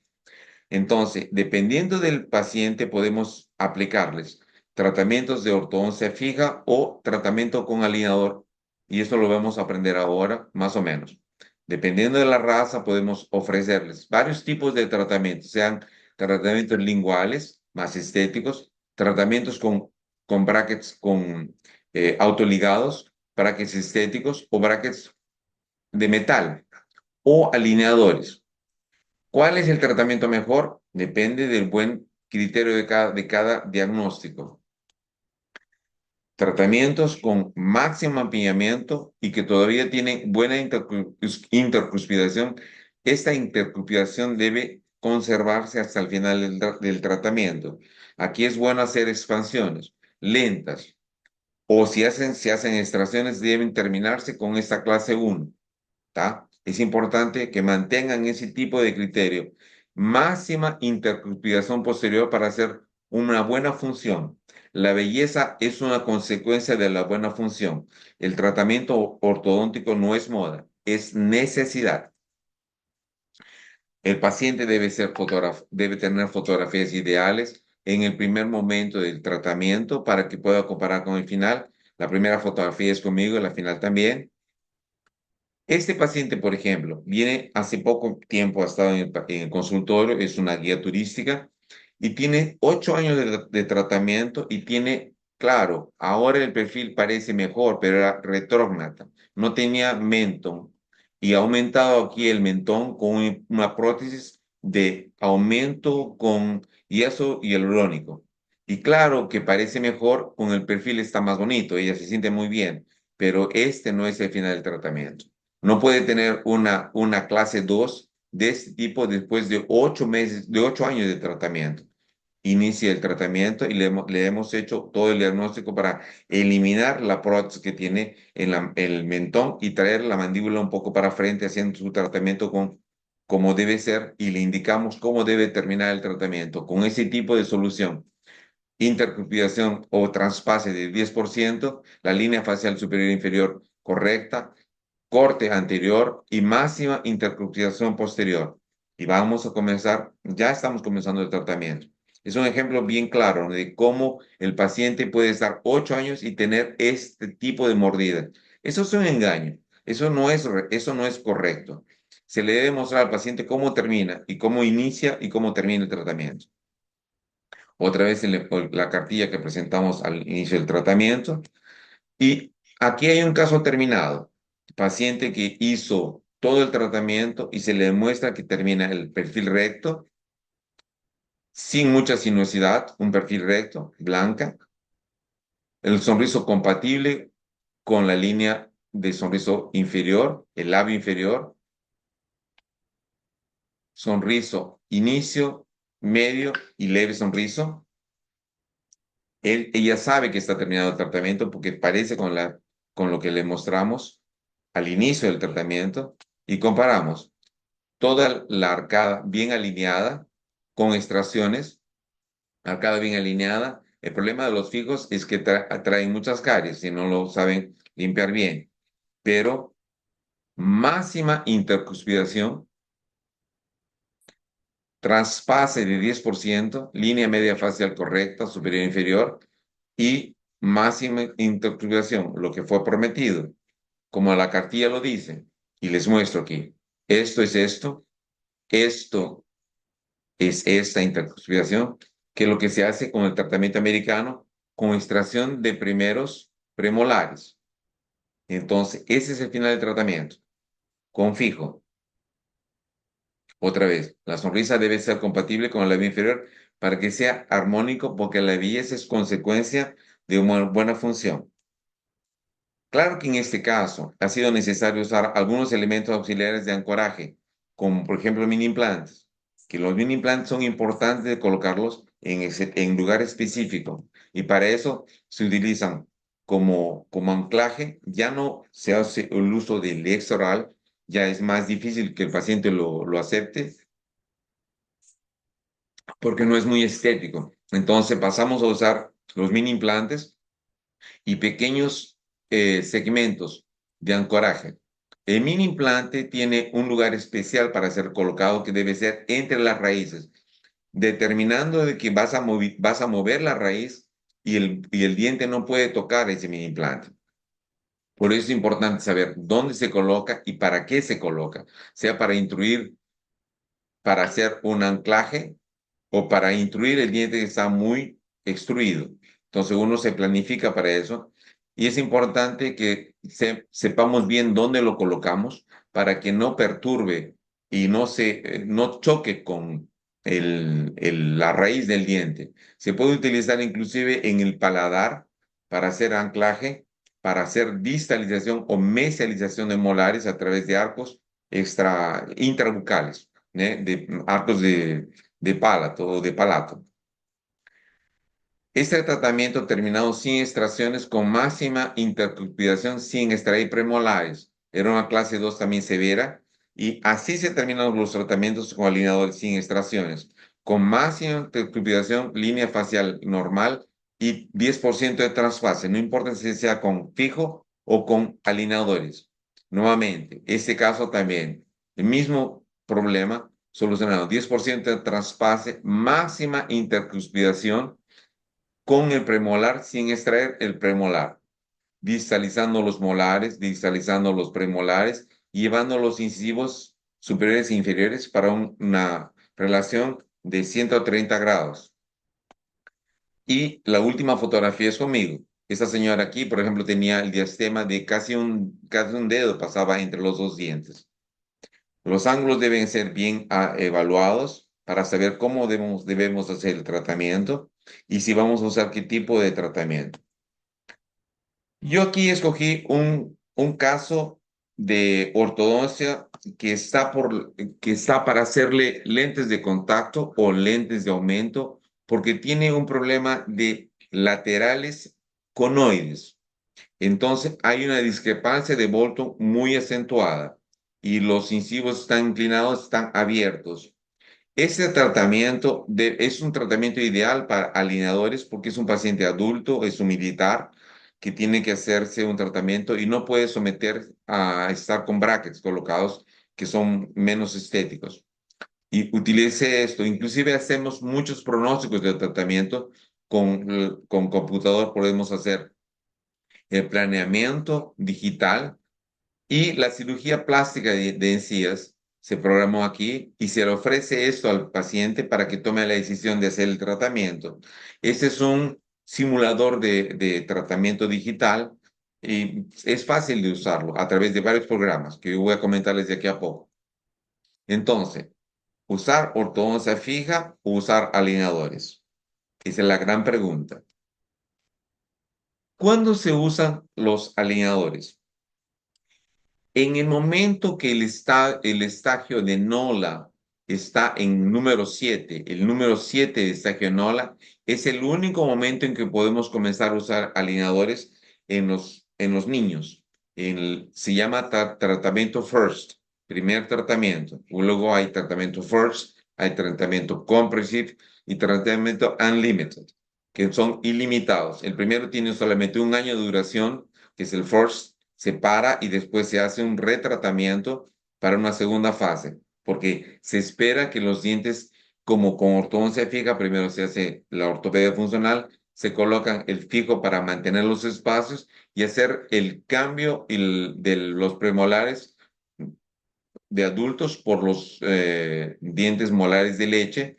Entonces, dependiendo del paciente, podemos aplicarles tratamientos de ortodoncia fija o tratamiento con alineador. Y esto lo vamos a aprender ahora, más o menos. Dependiendo de la raza, podemos ofrecerles varios tipos de tratamientos, sean tratamientos linguales, más estéticos, tratamientos con brackets autoligados, brackets estéticos o brackets de metal o alineadores. ¿Cuál es el tratamiento mejor? Depende del buen criterio de cada diagnóstico. Tratamientos con máximo apiñamiento y que todavía tienen buena intercuspidación. Esta intercuspidación debe conservarse hasta el final del tratamiento. Aquí es bueno hacer expansiones lentas o si hacen extracciones deben terminarse con esta clase 1. ¿Tá? Es importante que mantengan ese tipo de criterio. Máxima intercuspidación posterior para hacer una buena función. La belleza es una consecuencia de la buena función. El tratamiento ortodóntico no es moda, es necesidad. El paciente debe tener fotografías ideales en el primer momento del tratamiento para que pueda comparar con el final. La primera fotografía es conmigo, la final también. Este paciente, por ejemplo, viene hace poco tiempo, ha estado en el consultorio, es una guía turística y tiene 8 años de tratamiento y tiene, claro, ahora el perfil parece mejor, pero era retrógnata, no tenía mentón y ha aumentado aquí el mentón con una prótesis de aumento con yeso hialurónico. Y claro que parece mejor, con el perfil está más bonito, ella se siente muy bien, pero este no es el final del tratamiento. No puede tener una clase 2 de este tipo después de 8 meses, de 8 años de tratamiento. Inicia el tratamiento y le hemos hecho todo el diagnóstico para eliminar la prótesis que tiene en el mentón y traer la mandíbula un poco para frente, haciendo su tratamiento como debe ser y le indicamos cómo debe terminar el tratamiento con ese tipo de solución. Intercupidación o traspase de 10%, la línea facial superior e inferior correcta, corte anterior y máxima intercuspidación posterior. Y vamos a comenzar, ya estamos comenzando el tratamiento. Es un ejemplo bien claro, ¿no?, de cómo el paciente puede estar 8 años y tener este tipo de mordida. Eso es un engaño. Eso no es correcto. Se le debe mostrar al paciente cómo termina y cómo inicia y cómo termina el tratamiento. Otra vez en la cartilla que presentamos al inicio del tratamiento. Y aquí hay un caso terminado. Paciente que hizo todo el tratamiento y se le demuestra que termina el perfil recto, sin mucha sinuosidad, un perfil recto, blanca, el sonriso compatible con la línea de sonriso inferior, el labio inferior, sonriso inicio, medio y leve sonriso. Ella sabe que está terminado el tratamiento porque parece con lo que le mostramos al inicio del tratamiento y comparamos toda la arcada bien alineada con extracciones, arcada bien alineada, El problema de los fijos es que traen muchas caries si no lo saben limpiar bien. Pero máxima intercuspidación, traspase de 10%, línea media facial correcta, superior e inferior, y máxima intercuspidación, lo que fue prometido, como la cartilla lo dice. Y les muestro aquí. Esto es esto es esta intercuspidación, que es lo que se hace con el tratamiento americano con extracción de primeros premolares. Entonces, ese es el final del tratamiento, con fijo. Otra vez, la sonrisa debe ser compatible con el labio inferior para que sea armónico, porque la belleza es consecuencia de una buena función. Claro que en este caso ha sido necesario usar algunos elementos auxiliares de ancoraje, como por ejemplo mini implantes, que los mini implantes son importantes de colocarlos en lugar específico, y para eso se utilizan como anclaje. Ya no se hace el uso del extra oral, ya es más difícil que el paciente lo acepte porque no es muy estético. Entonces pasamos a usar los mini implantes y pequeños segmentos de ancoraje. El mini implante tiene un lugar especial para ser colocado, que debe ser entre las raíces, determinando de que vas a mover la raíz y el diente no puede tocar ese mini implante. Por eso es importante saber dónde se coloca y para qué se coloca, sea para intruir, para hacer un anclaje o para intruir el diente que está muy extruido. Entonces uno se planifica para eso, y es importante que sepamos bien dónde lo colocamos para que no perturbe y no choque con la raíz del diente. Se puede utilizar inclusive en el paladar para hacer anclaje, para hacer distalización o mesialización de molares a través de arcos intrabucales, de arcos de palato o de palato. Este tratamiento terminado sin extracciones con máxima intercuspidación sin extraer premolares. Era una clase 2 también severa, y así se terminan los tratamientos con alineadores sin extracciones, con máxima intercuspidación, línea facial normal y 10% de transfase, no importa si sea con fijo o con alineadores. Nuevamente, este caso también, el mismo problema solucionado, 10% de traspase, máxima intercuspidación con el premolar sin extraer el premolar, distalizando los molares, distalizando los premolares, llevando los incisivos superiores e inferiores para una relación de 130 grados. Y la última fotografía es conmigo. Esta señora aquí, por ejemplo, tenía el diastema de casi un dedo, pasaba entre los dos dientes. Los ángulos deben ser bien evaluados para saber cómo debemos hacer el tratamiento y si vamos a usar qué tipo de tratamiento. Yo aquí escogí un caso de ortodoncia que está para hacerle lentes de contacto o lentes de aumento, porque tiene un problema de laterales conoides. Entonces hay una discrepancia de Bolton muy acentuada y los incisivos están inclinados, están abiertos. Este tratamiento es un tratamiento ideal para alineadores porque es un paciente adulto, es un militar que tiene que hacerse un tratamiento y no puede someter a estar con brackets colocados que son menos estéticos. Y utilice esto. Inclusive hacemos muchos pronósticos de tratamiento con computador. Podemos hacer el planeamiento digital y la cirugía plástica de encías. Se programó aquí y se le ofrece esto al paciente para que tome la decisión de hacer el tratamiento. Este es un simulador de tratamiento digital y es fácil de usarlo a través de varios programas que yo voy a comentarles de aquí a poco. Entonces, ¿usar ortodoncia fija o usar alineadores? Esa es la gran pregunta. ¿Cuándo se usan los alineadores? En el momento que el estagio de Nola está en número 7, el número 7 de estagio de Nola, es el único momento en que podemos comenzar a usar alineadores en los niños. Se llama tratamiento FIRST, primer tratamiento. Luego hay tratamiento FIRST, hay tratamiento Comprehensive y tratamiento Unlimited. que son ilimitados. El primero tiene solamente un año de duración, que es el first, se para y después se hace un retratamiento para una segunda fase, porque se espera que los dientes, como con ortodoncia fija, primero se hace la ortopedia funcional, se colocan el fijo para mantener los espacios y hacer el cambio de los premolares de adultos por los dientes molares de leche,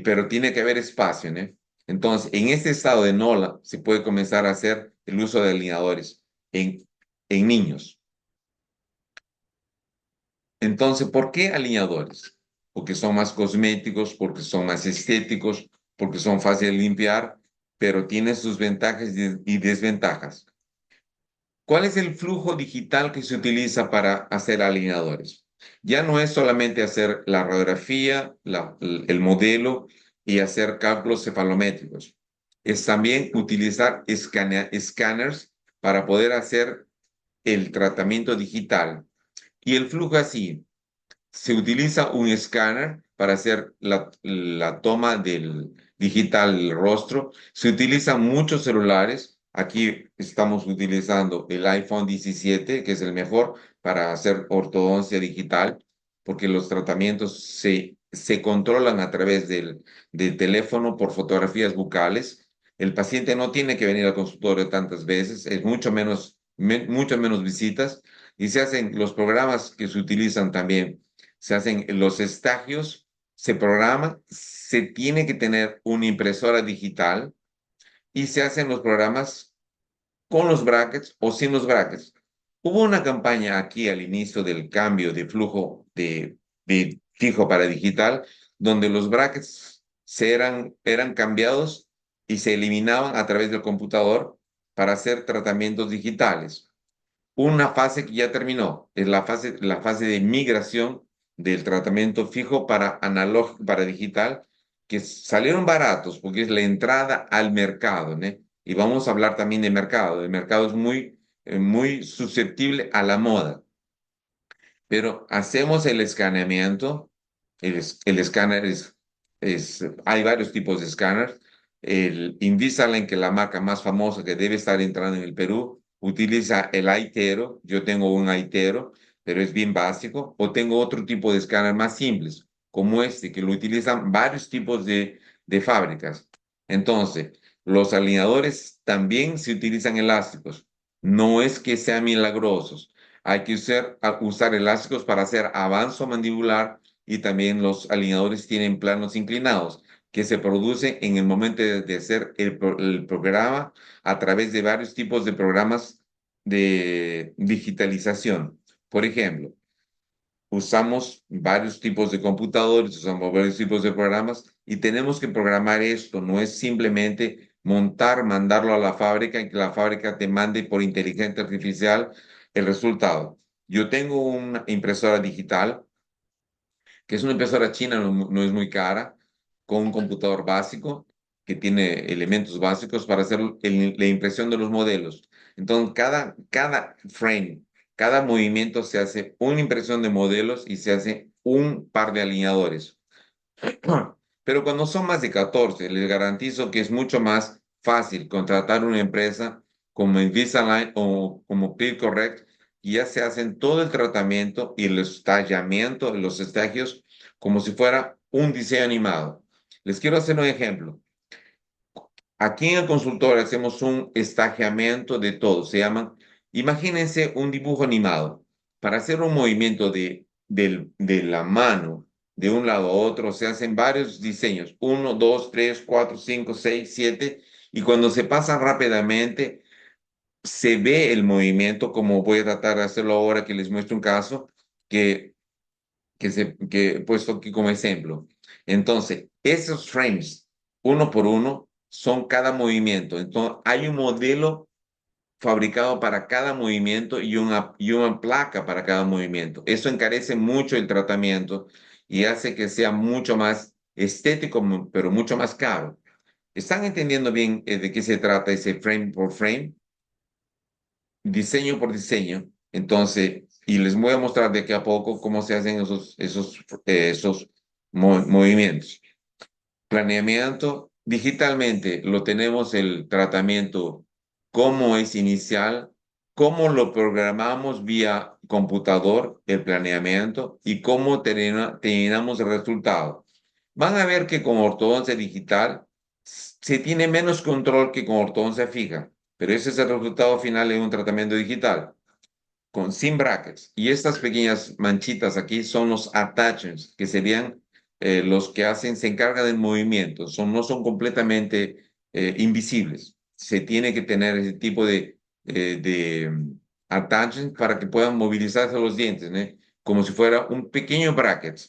pero tiene que haber espacio, ¿no? Entonces, en este estado de Nola se puede comenzar a hacer el uso de alineadores en, en niños. Entonces, ¿por qué alineadores? Porque son más cosméticos, porque son más estéticos, porque son fáciles de limpiar, pero tienen sus ventajas y desventajas. ¿Cuál es el flujo digital que se utiliza para hacer alineadores? Ya no es solamente hacer la radiografía, el modelo y hacer cálculos cefalométricos. Es también utilizar escáneres para poder hacer el tratamiento digital. Y el flujo así, se utiliza un escáner para hacer la toma del digital del rostro. Se utilizan muchos celulares. Aquí estamos utilizando el iPhone 17, que es el mejor para hacer ortodoncia digital, porque los tratamientos se controlan a través del teléfono por fotografías bucales. El paciente no tiene que venir al consultorio tantas veces, es mucho menos visitas y se hacen los programas que se utilizan también, se hacen los estagios, se programan, se tiene que tener una impresora digital y se hacen los programas con los brackets o sin los brackets. Hubo una campaña aquí al inicio del cambio de flujo de fijo para digital, donde los brackets eran cambiados y se eliminaban a través del computador para hacer tratamientos digitales. Una fase que ya terminó, es la fase de migración del tratamiento fijo para analógico, para digital, que salieron baratos porque es la entrada al mercado, ¿no? Y vamos a hablar también de mercado. El mercado es muy susceptible a la moda, pero hacemos el escaneamiento. El escáner hay varios tipos de escáneres. El Invisalign, que es la marca más famosa que debe estar entrando en el Perú, utiliza el Aitero. Yo tengo un Aitero, pero es bien básico. O tengo otro tipo de escáner más simples, como este, que lo utilizan varios tipos de fábricas. Entonces, los alineadores también se utilizan elásticos. No es que sean milagrosos. Hay que usar elásticos para hacer avanzo mandibular y también los alineadores tienen planos inclinados que se producen en el momento de hacer el programa a través de varios tipos de programas de digitalización. Por ejemplo, usamos varios tipos de computadores, usamos varios tipos de programas y tenemos que programar esto. No es simplemente montar, mandarlo a la fábrica y que la fábrica te mande por inteligencia artificial el resultado. Yo tengo una impresora digital, que es una impresora china, no es muy cara, con un computador básico que tiene elementos básicos para hacer la impresión de los modelos. Entonces, cada frame, cada movimiento se hace una impresión de modelos y se hace un par de alineadores. Pero cuando son más de 14, les garantizo que es mucho más fácil contratar una empresa como Invisalign o como ClearCorrect, y ya se hacen todo el tratamiento y el estallamiento, los estagios, como si fuera un diseño animado. Les quiero hacer un ejemplo. Aquí en el consultorio hacemos un estagiamiento de todo. Imagínense un dibujo animado. Para hacer un movimiento de la mano de un lado a otro, se hacen varios diseños. Uno, dos, tres, cuatro, cinco, seis, siete. Y cuando se pasan rápidamente, se ve el movimiento, como voy a tratar de hacerlo ahora que les muestro un caso que, que he puesto aquí como ejemplo. Entonces, esos frames, uno por uno, son cada movimiento. Entonces, hay un modelo fabricado para cada movimiento y una placa para cada movimiento. Eso encarece mucho el tratamiento y hace que sea mucho más estético, pero mucho más caro. ¿Están entendiendo bien de qué se trata ese frame por frame? Diseño por diseño. Entonces, y les voy a mostrar de aquí a poco cómo se hacen esos movimientos. Planeamiento, digitalmente lo tenemos el tratamiento, cómo es inicial, cómo lo programamos vía computador, el planeamiento y cómo terminamos el resultado. Van a ver que con ortodoncia digital se tiene menos control que con ortodoncia fija, pero ese es el resultado final de un tratamiento digital sin brackets. Y estas pequeñas manchitas aquí son los attachments, que serían los que hacen, se encargan del movimiento. No son completamente invisibles. Se tiene que tener ese tipo de attachments para que puedan movilizarse los dientes, ¿no? Como si fuera un pequeño bracket.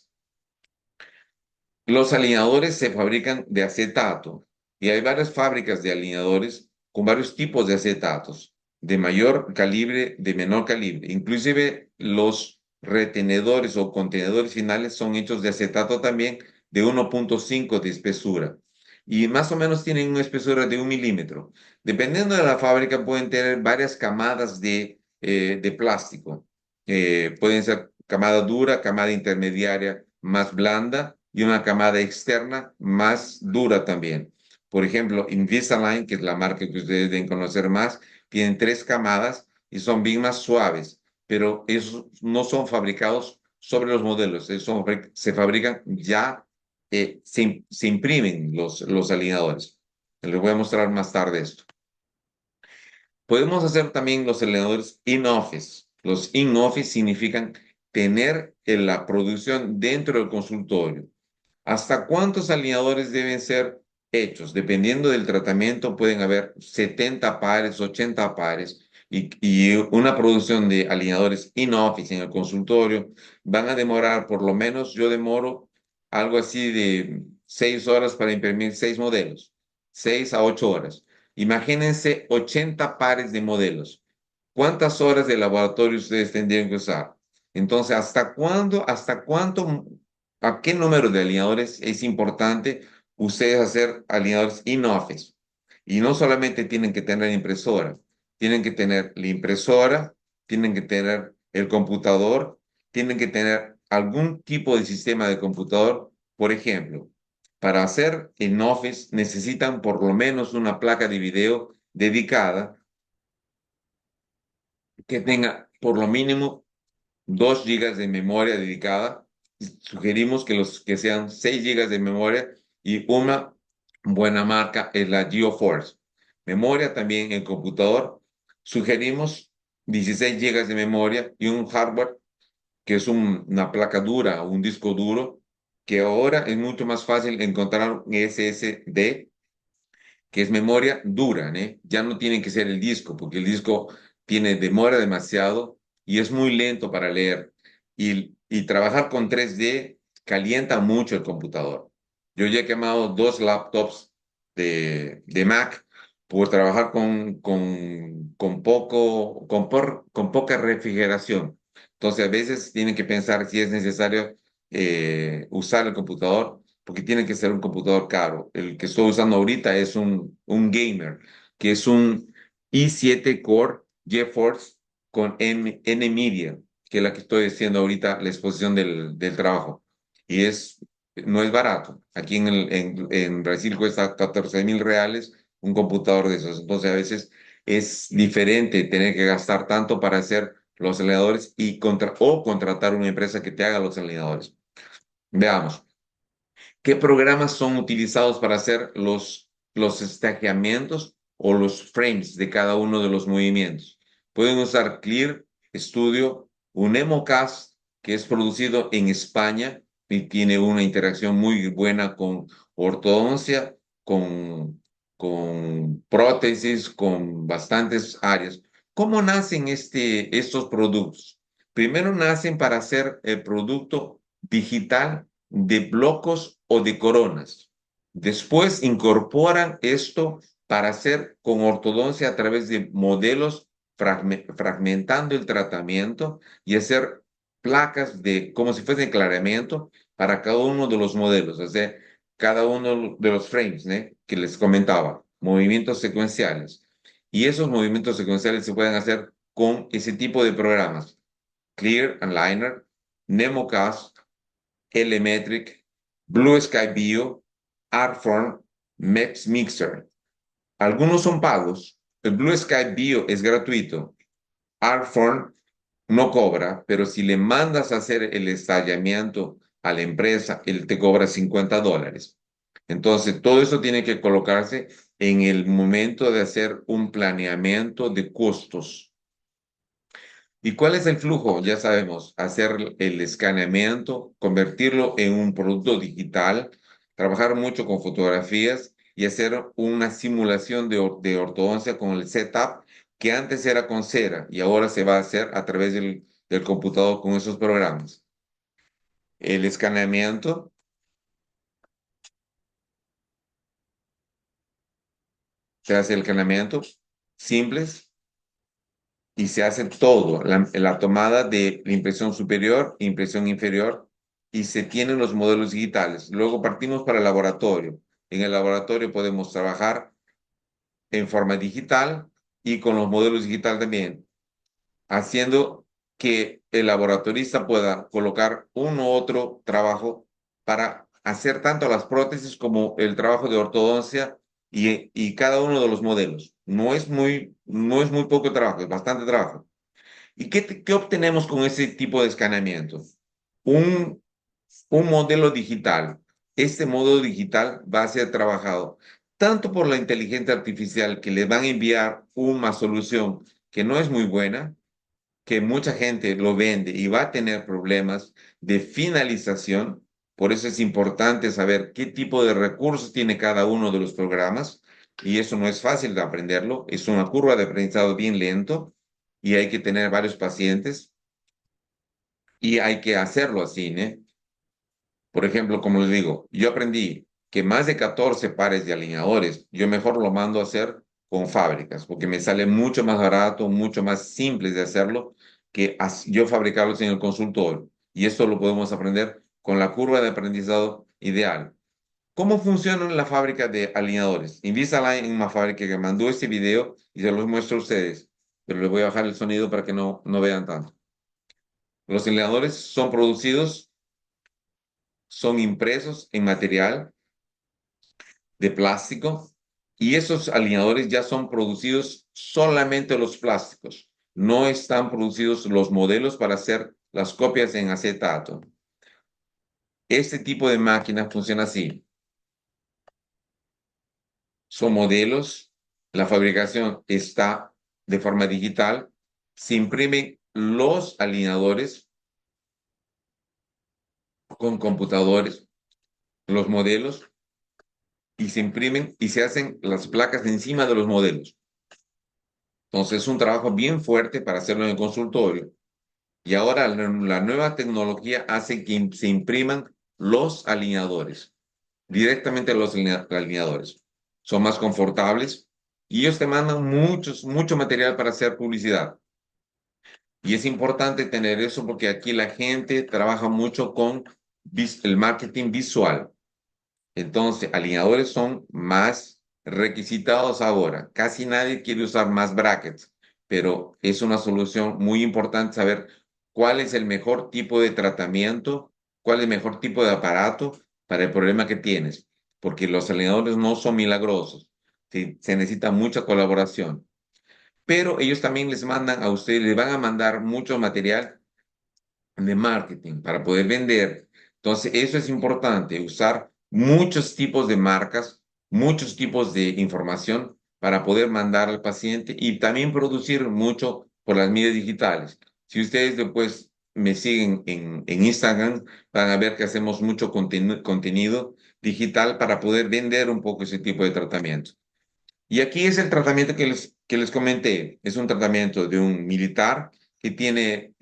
Los alineadores se fabrican de acetato y hay varias fábricas de alineadores con varios tipos de acetatos, de mayor calibre, de menor calibre. Inclusive los retenedores o contenedores finales son hechos de acetato también de 1,5 de espesura y más o menos tienen una espesura de 1 milímetro. Dependiendo de la fábrica pueden tener varias camadas de plástico. Pueden ser camada dura, camada intermediaria, más blanda y una camada externa más dura también. Por ejemplo, Invisalign, que es la marca que ustedes deben conocer más, tienen 3 camadas y son bien más suaves, pero esos no son fabricados sobre los modelos, se fabrican ya, se imprimen los alineadores. Les voy a mostrar más tarde esto. Podemos hacer también los alineadores in-office. Los in-office significan tener la producción dentro del consultorio. ¿Hasta cuántos alineadores deben ser hechos? Dependiendo del tratamiento, pueden haber 70 pares, 80 pares, y una producción de alineadores in-office en el consultorio van a demorar, por lo menos yo demoro algo así de 6 horas para imprimir 6 modelos, 6 a 8 horas. Imagínense 80 pares de modelos. ¿Cuántas horas de laboratorio ustedes tendrían que usar? Entonces, hasta cuánto, a qué número de alineadores es importante ustedes hacer alineadores in-office? Y no solamente tienen que tener impresora, tienen que tener la impresora, tienen que tener el computador, tienen que tener algún tipo de sistema de computador. Por ejemplo, para hacer in-office necesitan por lo menos una placa de video dedicada que tenga por lo mínimo 2 gigas de memoria dedicada. Sugerimos que los que sean 6 gigas de memoria y una buena marca es la GeoForce. Memoria también en computador. Sugerimos 16 gigas de memoria y un hardware que es una placa dura o un disco duro, que ahora es mucho más fácil encontrar un SSD que es memoria dura, ¿eh? Ya no tiene que ser el disco, porque el disco demora demasiado y es muy lento para leer. Y trabajar con 3D calienta mucho el computador. Yo ya he quemado 2 laptops de Mac por trabajar con poca refrigeración. Entonces, a veces tienen que pensar si es necesario usar el computador porque tiene que ser un computador caro. El que estoy usando ahorita es un gamer, que es un i7 Core GeForce con NVIDIA, que es la que estoy haciendo ahorita la exposición del trabajo. Y no es barato. Aquí en Brasil cuesta 14.000 reales un computador de esos. Entonces a veces es diferente tener que gastar tanto para hacer los alineadores o contratar una empresa que te haga los alineadores. Veamos. ¿Qué programas son utilizados para hacer los estaqueamientos o los frames de cada uno de los movimientos? Pueden usar Clear Studio, un EmoCast que es producido en España y tiene una interacción muy buena con ortodoncia, con prótesis, con bastantes áreas. ¿Cómo nacen estos productos? Primero nacen para hacer el producto digital de blocos o de coronas. Después incorporan esto para hacer con ortodoncia a través de modelos fragmentando el tratamiento y hacer placas como si fuese clareamiento para cada uno de los modelos, o sea, cada uno de los frames, ¿no? Que les comentaba, movimientos secuenciales. Y esos movimientos secuenciales se pueden hacer con ese tipo de programas. Clear Aligner, NemoCast, Elemetric, Blue Sky Bio, Artform, Meps Mixer. Algunos son pagos. El Blue Sky Bio es gratuito. Artform no cobra, pero si le mandas a hacer el estallamiento a la empresa, él te cobra $50. Entonces, todo eso tiene que colocarse en el momento de hacer un planeamiento de costos. ¿Y cuál es el flujo? Ya sabemos, hacer el escaneamiento, convertirlo en un producto digital, trabajar mucho con fotografías y hacer una simulación de ortodoncia con el setup que antes era con cera y ahora se va a hacer a través del computador con esos programas. El escaneamiento, se hace el escaneamiento simples y se hace todo, la tomada de la impresión superior, impresión inferior, y se tienen los modelos digitales. Luego partimos para el laboratorio. En el laboratorio podemos trabajar en forma digital y con los modelos digitales también, haciendo que el laboratorista pueda colocar uno u otro trabajo para hacer tanto las prótesis como el trabajo de ortodoncia y cada uno de los modelos. No es muy poco trabajo, es bastante trabajo. ¿Y qué obtenemos con ese tipo de escaneamiento? Un, un modelo digital. Este modelo digital va a ser trabajado tanto por la inteligencia artificial que le van a enviar una solución que no es muy buena, que mucha gente lo vende y va a tener problemas de finalización. Por eso es importante saber qué tipo de recursos tiene cada uno de los programas. Y eso no es fácil de aprenderlo. Es una curva de aprendizaje bien lento y hay que tener varios pacientes y hay que hacerlo así, ¿no? Por ejemplo, como les digo, yo aprendí que más de 14 pares de alineadores, yo mejor lo mando a hacer con fábricas, porque me sale mucho más barato, mucho más simple de hacerlo que yo fabricarlos en el consultorio. Y esto lo podemos aprender con la curva de aprendizaje ideal. ¿Cómo funciona la fábrica de alineadores? Invisalign en una fábrica que mandó este video y se los muestro a ustedes, pero les voy a bajar el sonido para que no vean tanto. Los alineadores son producidos, son impresos en material de plástico y esos alineadores ya son producidos solamente los plásticos. No están producidos los modelos para hacer las copias en acetato. Este tipo de máquina funciona así. Son modelos, la fabricación está de forma digital, se imprimen los alineadores con computadores, los modelos, y se imprimen y se hacen las placas encima de los modelos. Entonces es un trabajo bien fuerte para hacerlo en el consultorio. Y ahora la nueva tecnología hace que se impriman los alineadores, directamente los alineadores. Son más confortables y ellos te mandan mucho material para hacer publicidad. Y es importante tener eso porque aquí la gente trabaja mucho con el marketing visual. Entonces, alineadores son más requisitados ahora. Casi nadie quiere usar más brackets, pero es una solución muy importante saber cuál es el mejor tipo de tratamiento, cuál es el mejor tipo de aparato para el problema que tienes, porque los alineadores no son milagrosos. Se necesita mucha colaboración, pero ellos también les mandan a ustedes, les van a mandar mucho material de marketing para poder vender. Entonces, eso es importante, usar muchos tipos de marcas, muchos tipos de información para poder mandar al paciente y también producir mucho por las medios digitales. Si ustedes después me siguen en Instagram, van a ver que hacemos mucho contenido digital para poder vender un poco ese tipo de tratamiento. Y aquí es el tratamiento que les comenté. Es un tratamiento de un militar que tiene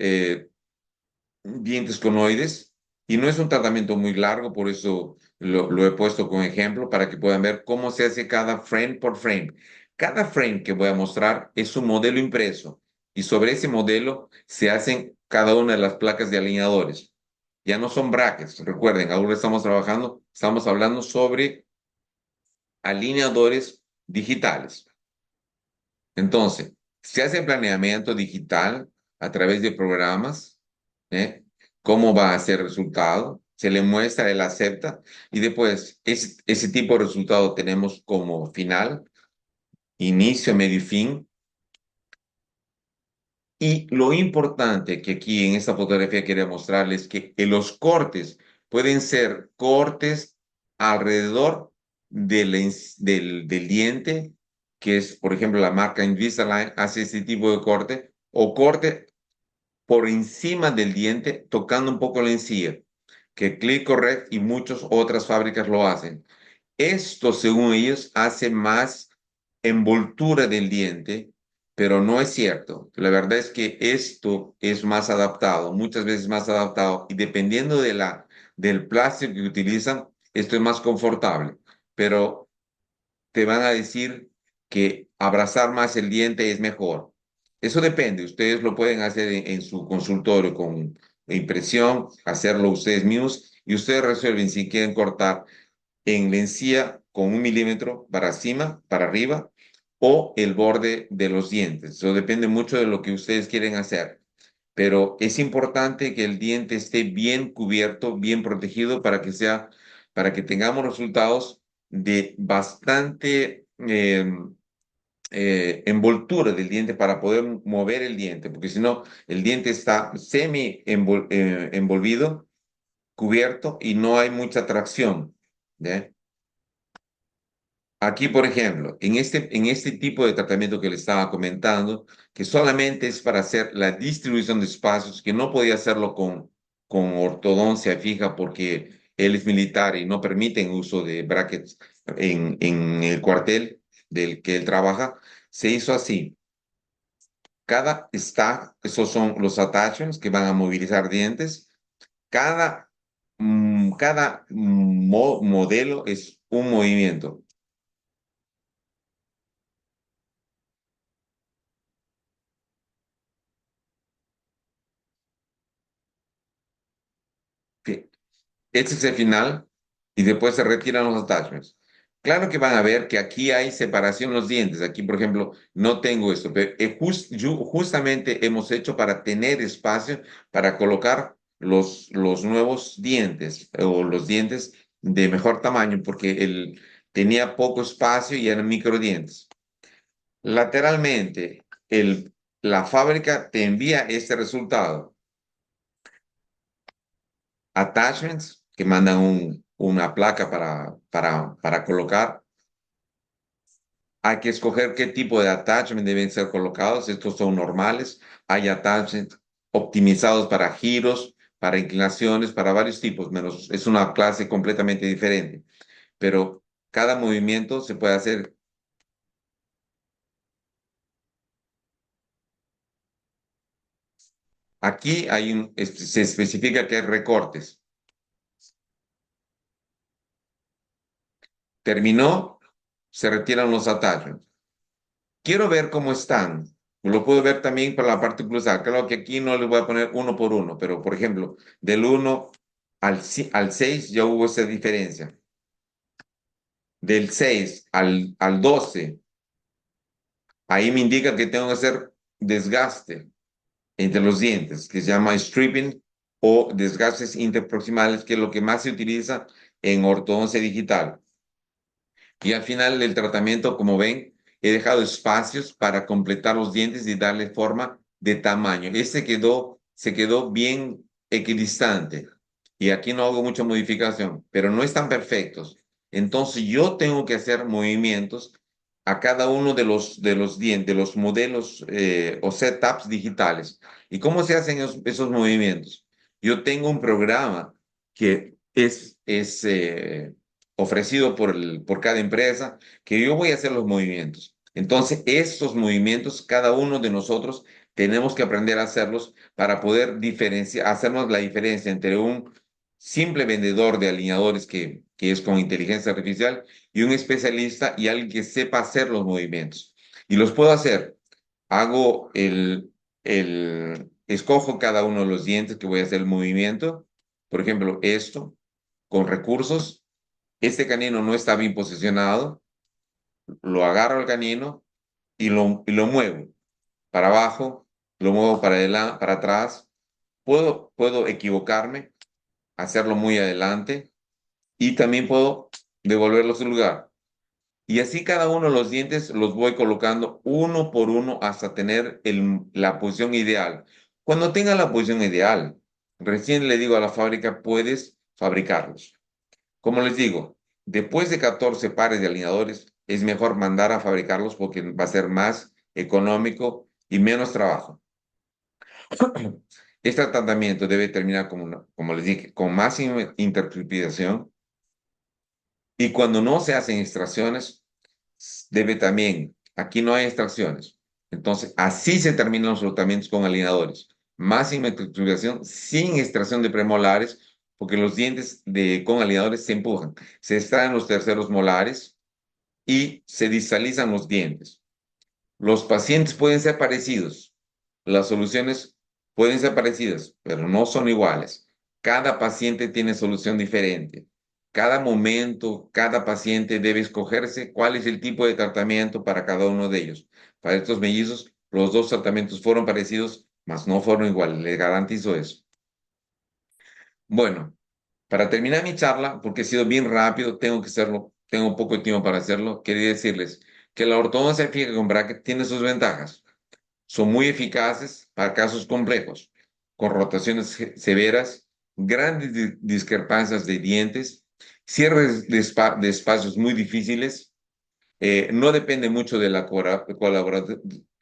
dientes conoides y no es un tratamiento muy largo, por eso lo he puesto como ejemplo para que puedan ver cómo se hace cada frame por frame. Cada frame que voy a mostrar es un modelo impreso y sobre ese modelo se hacen cada una de las placas de alineadores. Ya no son brackets, recuerden, ahora estamos hablando sobre alineadores digitales. Entonces, se hace planeamiento digital a través de programas, ¿eh? ¿Cómo va a ser el resultado? se le muestra, él acepta y después ese tipo de resultado tenemos como final, inicio, medio y fin. Y lo importante que aquí en esta fotografía quería mostrarles que los cortes pueden ser cortes alrededor del diente, que es, por ejemplo, la marca Invisalign hace este tipo de corte, o corte por encima del diente, tocando un poco la encía, que Click Correct y muchas otras fábricas lo hacen. Esto, según ellos, hace más envoltura del diente, pero no es cierto. La verdad es que esto es más adaptado, muchas veces más adaptado, y dependiendo del plástico que utilizan, esto es más confortable. Pero te van a decir que abrazar más el diente es mejor. Eso depende, ustedes lo pueden hacer en su consultorio con impresión, hacerlo ustedes mismos y ustedes resuelven si quieren cortar en la encía con 1 milímetro para encima, para arriba, o el borde de los dientes. Eso depende mucho de lo que ustedes quieren hacer. Pero es importante que el diente esté bien cubierto, bien protegido para que tengamos resultados de bastante envoltura del diente para poder mover el diente, porque si no, el diente está envolvido, cubierto y no hay mucha tracción. ¿Ya? Aquí, por ejemplo, en este tipo de tratamiento que le estaba comentando, que solamente es para hacer la distribución de espacios, que no podía hacerlo con ortodoncia fija porque él es militar y no permiten uso de brackets en el cuartel del que él trabaja, se hizo así. Cada stack, esos son los attachments que van a movilizar dientes, cada modelo es un movimiento. Que Este es el final y después se retiran los attachments. Claro que van a ver que aquí hay separación en los dientes. Aquí, por ejemplo, no tengo esto, pero justamente hemos hecho para tener espacio para colocar los nuevos dientes o los dientes de mejor tamaño porque él tenía poco espacio y eran microdientes. Lateralmente, la fábrica te envía este resultado. Attachments, que mandan una placa para colocar. Hay que escoger qué tipo de attachment deben ser colocados. Estos son normales. Hay attachments optimizados para giros, para inclinaciones, para varios tipos, menos es una clase completamente diferente. Pero cada movimiento se puede hacer. Aquí se especifica que hay recortes. Terminó, se retiran los attachments. Quiero ver cómo están. Lo puedo ver también por la parte cruzada. Claro que aquí no les voy a poner uno por uno, pero por ejemplo, del 1 al 6 ya hubo esa diferencia. Del 6 al 12, ahí me indica que tengo que hacer desgaste entre los dientes, que se llama stripping o desgastes interproximales, que es lo que más se utiliza en ortodoncia digital. Y al final del tratamiento, como ven, he dejado espacios para completar los dientes y darle forma de tamaño. Se quedó bien equidistante. Y aquí no hago mucha modificación, pero no están perfectos. Entonces yo tengo que hacer movimientos a cada uno de los dientes, de los modelos o setups digitales. ¿Y cómo se hacen esos movimientos? Yo tengo un programa que es ofrecido por cada empresa, que yo voy a hacer los movimientos. Entonces, estos movimientos, cada uno de nosotros tenemos que aprender a hacerlos para poder hacernos la diferencia entre un simple vendedor de alineadores que es con inteligencia artificial y un especialista y alguien que sepa hacer los movimientos. Y los puedo hacer. Hago escojo cada uno de los dientes que voy a hacer el movimiento. Por ejemplo, esto con recursos. Este canino no está bien posicionado, lo agarro al canino y lo muevo para abajo, lo muevo para adelante, para atrás. Puedo equivocarme, hacerlo muy adelante y también puedo devolverlo a su lugar. Y así cada uno de los dientes los voy colocando uno por uno hasta tener la posición ideal. Cuando tenga la posición ideal, recién le digo a la fábrica, puedes fabricarlos. Como les digo, después de 14 pares de alineadores, es mejor mandar a fabricarlos porque va a ser más económico y menos trabajo. Este tratamiento debe terminar, como les dije, con máxima interpretación y cuando no se hacen extracciones, debe también, aquí no hay extracciones. Entonces, así se terminan los tratamientos con alineadores. Máxima interpretación sin extracción de premolares, porque los dientes con alineadores se empujan. Se extraen los terceros molares y se distalizan los dientes. Los pacientes pueden ser parecidos, las soluciones pueden ser parecidas, pero no son iguales. Cada paciente tiene solución diferente. Cada momento, cada paciente debe escogerse cuál es el tipo de tratamiento para cada uno de ellos. Para estos mellizos, los dos tratamientos fueron parecidos, mas no fueron iguales. Les garantizo eso. Bueno, para terminar mi charla, porque he sido bien rápido, tengo que hacerlo, tengo poco tiempo para hacerlo, quería decirles que la ortodoncia fija con bracket tiene sus ventajas. Son muy eficaces para casos complejos, con rotaciones severas, grandes discrepancias de dientes, cierres de espacios muy difíciles. No depende mucho de la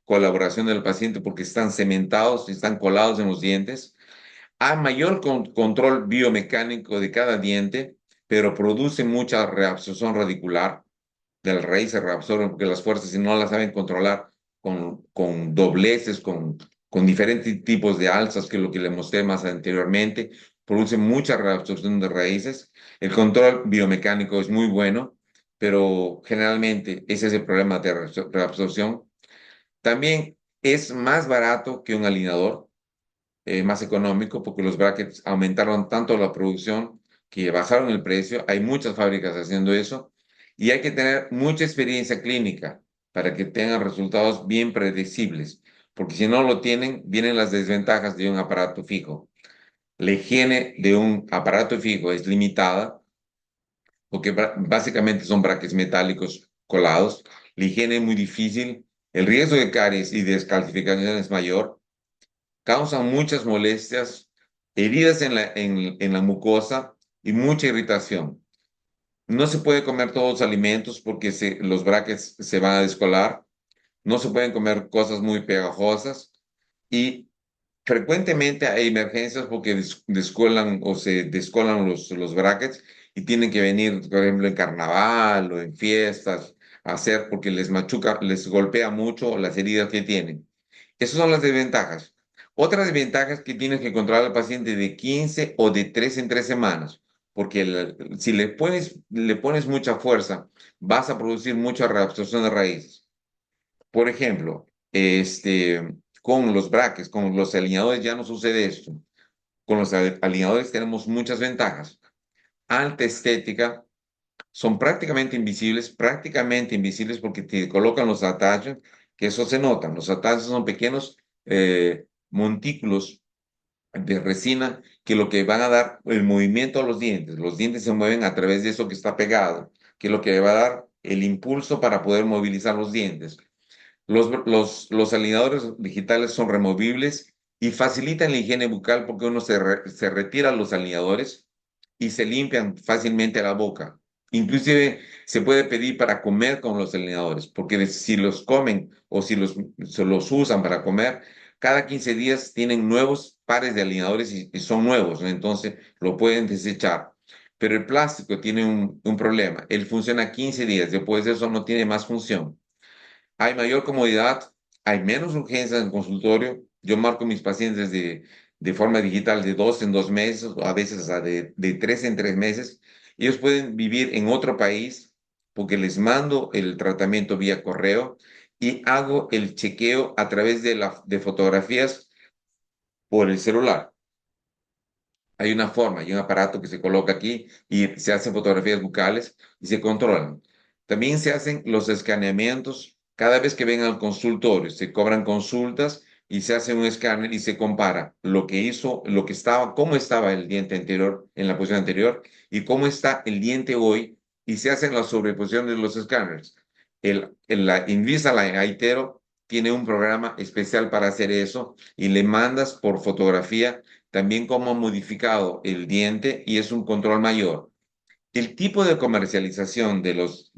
colaboración del paciente porque están cementados y están colados en los dientes. Hay mayor control biomecánico de cada diente, pero produce mucha reabsorción radicular de la raíz, se reabsorben porque las fuerzas, si no las saben controlar con dobleces, con diferentes tipos de alzas, que es lo que le mostré más anteriormente, produce mucha reabsorción de raíces. El control biomecánico es muy bueno, pero generalmente ese es el problema de reabsorción. También es más barato que un alineador, más económico, porque los brackets aumentaron tanto la producción que bajaron el precio. Hay muchas fábricas haciendo eso y hay que tener mucha experiencia clínica para que tengan resultados bien predecibles, porque si no lo tienen, vienen las desventajas de un aparato fijo. La higiene de un aparato fijo es limitada, porque básicamente son brackets metálicos colados. La higiene es muy difícil, el riesgo de caries y descalcificación es mayor, causan muchas molestias, heridas en la mucosa y mucha irritación. No se puede comer todos los alimentos porque los brackets se van a descolar. No se pueden comer cosas muy pegajosas y frecuentemente hay emergencias porque descolan o se descolan los brackets y tienen que venir, por ejemplo, en carnaval o en fiestas a hacer porque les machuca, les golpea mucho las heridas que tienen. Esas son las desventajas. Otra desventaja es que tienes que controlar al paciente de 15 o de 3 en 3 semanas, porque si le pones mucha fuerza, vas a producir mucha reabsorción de raíces. Por ejemplo, con los braques, con los alineadores ya no sucede esto. Con los alineadores tenemos muchas ventajas. Alta estética, son prácticamente invisibles porque te colocan los attachers, que eso se notan. Los attachers son pequeños montículos de resina que lo que van a dar el movimiento a los dientes. Los dientes se mueven a través de eso que está pegado, que es lo que va a dar el impulso para poder movilizar los dientes. Los alineadores digitales son removibles y facilitan la higiene bucal porque uno se retira los alineadores y se limpian fácilmente la boca. Inclusive se puede pedir para comer con los alineadores, porque si los comen o si se los usan para comer, cada 15 días tienen nuevos pares de alineadores y son nuevos, ¿no? Entonces lo pueden desechar. Pero el plástico tiene un problema. Él funciona 15 días, después de eso no tiene más función. Hay mayor comodidad, hay menos urgencias en el consultorio. Yo marco mis pacientes de forma digital de 2 en 2 meses, o a veces hasta de 3 en 3 meses. Ellos pueden vivir en otro país porque les mando el tratamiento vía correo y hago el chequeo a través de fotografías por el celular. Hay una forma y un aparato que se coloca aquí y se hacen fotografías bucales y se controlan. También se hacen los escaneamientos cada vez que vengan al consultorio. Se cobran consultas y se hace un escáner y se compara lo que hizo, lo que estaba, cómo estaba el diente anterior en la posición anterior y cómo está el diente hoy y se hacen las sobreposiciones de los escáneres. La Invisalign Aitero tiene un programa especial para hacer eso y le mandas por fotografía también cómo ha modificado el diente y es un control mayor. El tipo de comercialización de los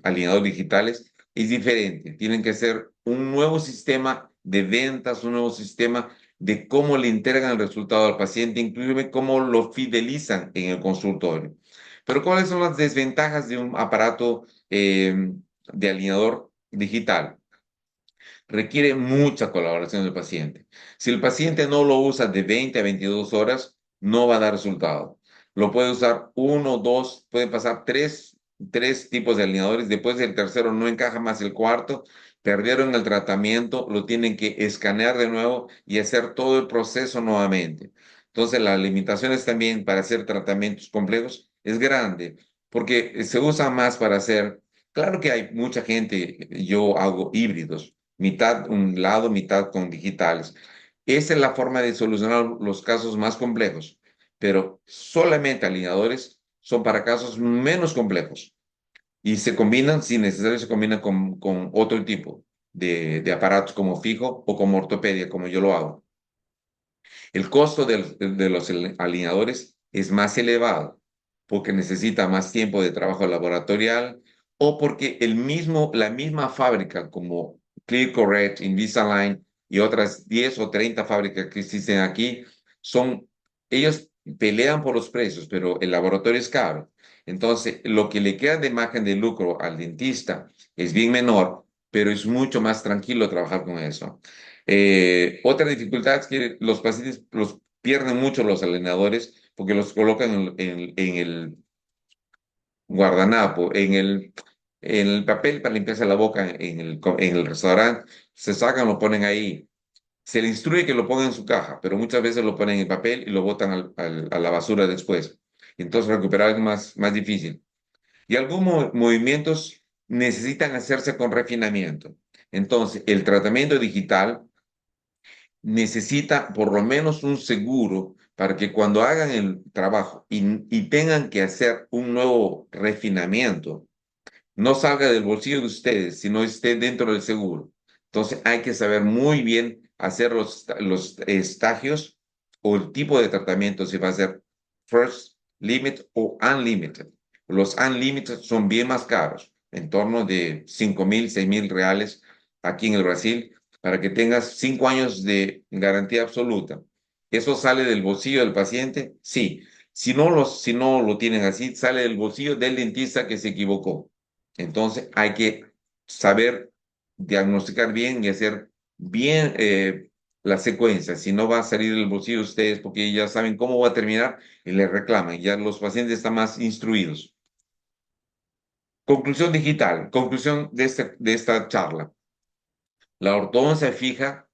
alineadores digitales es diferente. Tienen que ser un nuevo sistema de ventas, un nuevo sistema de cómo le entregan el resultado al paciente, inclusive cómo lo fidelizan en el consultorio. Pero ¿cuáles son las desventajas de un aparato de alineador digital? Requiere mucha colaboración del paciente. Si el paciente no lo usa de 20 a 22 horas, no va a dar resultado. Lo puede usar uno, dos, puede pasar tres tipos de alineadores. Después del tercero no encaja más el cuarto, perdieron el tratamiento, lo tienen que escanear de nuevo y hacer todo el proceso nuevamente. Entonces, las limitaciones también para hacer tratamientos complejos es grande, porque se usa más para hacer, claro que hay mucha gente, yo hago híbridos mitad un lado, mitad con digitales. Esa es la forma de solucionar los casos más complejos, pero solamente alineadores son para casos menos complejos y se combinan, si necesario, se combinan con otro tipo de aparatos como fijo o como ortopedia, como yo lo hago. El costo de los alineadores es más elevado porque necesita más tiempo de trabajo laboratorial o porque la misma fábrica como ClearCorrect, Invisalign y otras 10 o 30 fábricas que existen aquí, ellos pelean por los precios, pero el laboratorio es caro. Entonces, lo que le queda de margen de lucro al dentista es bien menor, pero es mucho más tranquilo trabajar con eso. Otra dificultad es que los pacientes los pierden mucho los alineadores porque los colocan en el guardanapo, en el papel para limpiarse la boca en el restaurante, se sacan, lo ponen ahí. Se le instruye que lo pongan en su caja, pero muchas veces lo ponen en papel y lo botan a la basura después. Entonces recuperar es más difícil. Y algunos movimientos necesitan hacerse con refinamiento. Entonces, el tratamiento digital necesita por lo menos un seguro para que cuando hagan el trabajo y tengan que hacer un nuevo refinamiento, no salga del bolsillo de ustedes, sino esté dentro del seguro. Entonces hay que saber muy bien hacer los estagios o el tipo de tratamiento, si va a ser first limit o unlimited. Los unlimited son bien más caros, en torno de 5.000, 6.000 reales aquí en el Brasil, para que tengas 5 años de garantía absoluta. ¿Eso sale del bolsillo del paciente? Sí. Si no lo tienen así, sale del bolsillo del dentista que se equivocó. Entonces hay que saber diagnosticar bien y hacer bien la secuencia. Si no va a salir del bolsillo de ustedes porque ya saben cómo va a terminar y le reclaman. Ya los pacientes están más instruidos. Conclusión digital, conclusión de esta charla. La ortodoncia fija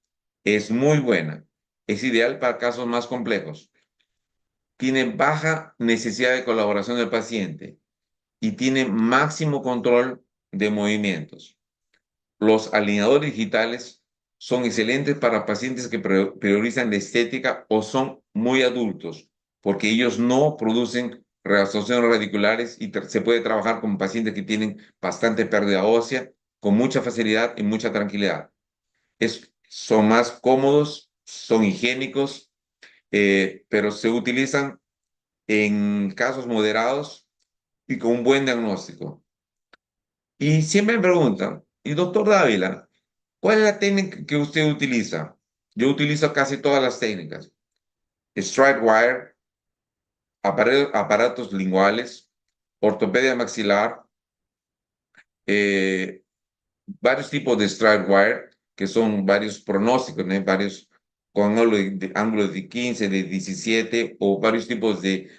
es muy buena. Es ideal para casos más complejos. Tiene baja necesidad de colaboración del paciente y tiene máximo control de movimientos. Los alineadores digitales son excelentes para pacientes que priorizan la estética o son muy adultos, porque ellos no producen reabsorciones radiculares y se puede trabajar con pacientes que tienen bastante pérdida ósea con mucha facilidad y mucha tranquilidad. Son más cómodos, son higiénicos, pero se utilizan en casos moderados y con un buen diagnóstico. Y siempre me preguntan, y doctor Dávila, ¿cuál es la técnica que usted utiliza? Yo utilizo casi todas las técnicas. Stride wire, aparatos linguales, ortopedia maxilar, eh, varios tipos de stride wire, que son varios pronósticos, ¿no? Varios con ángulo de 15, de 17, o varios tipos de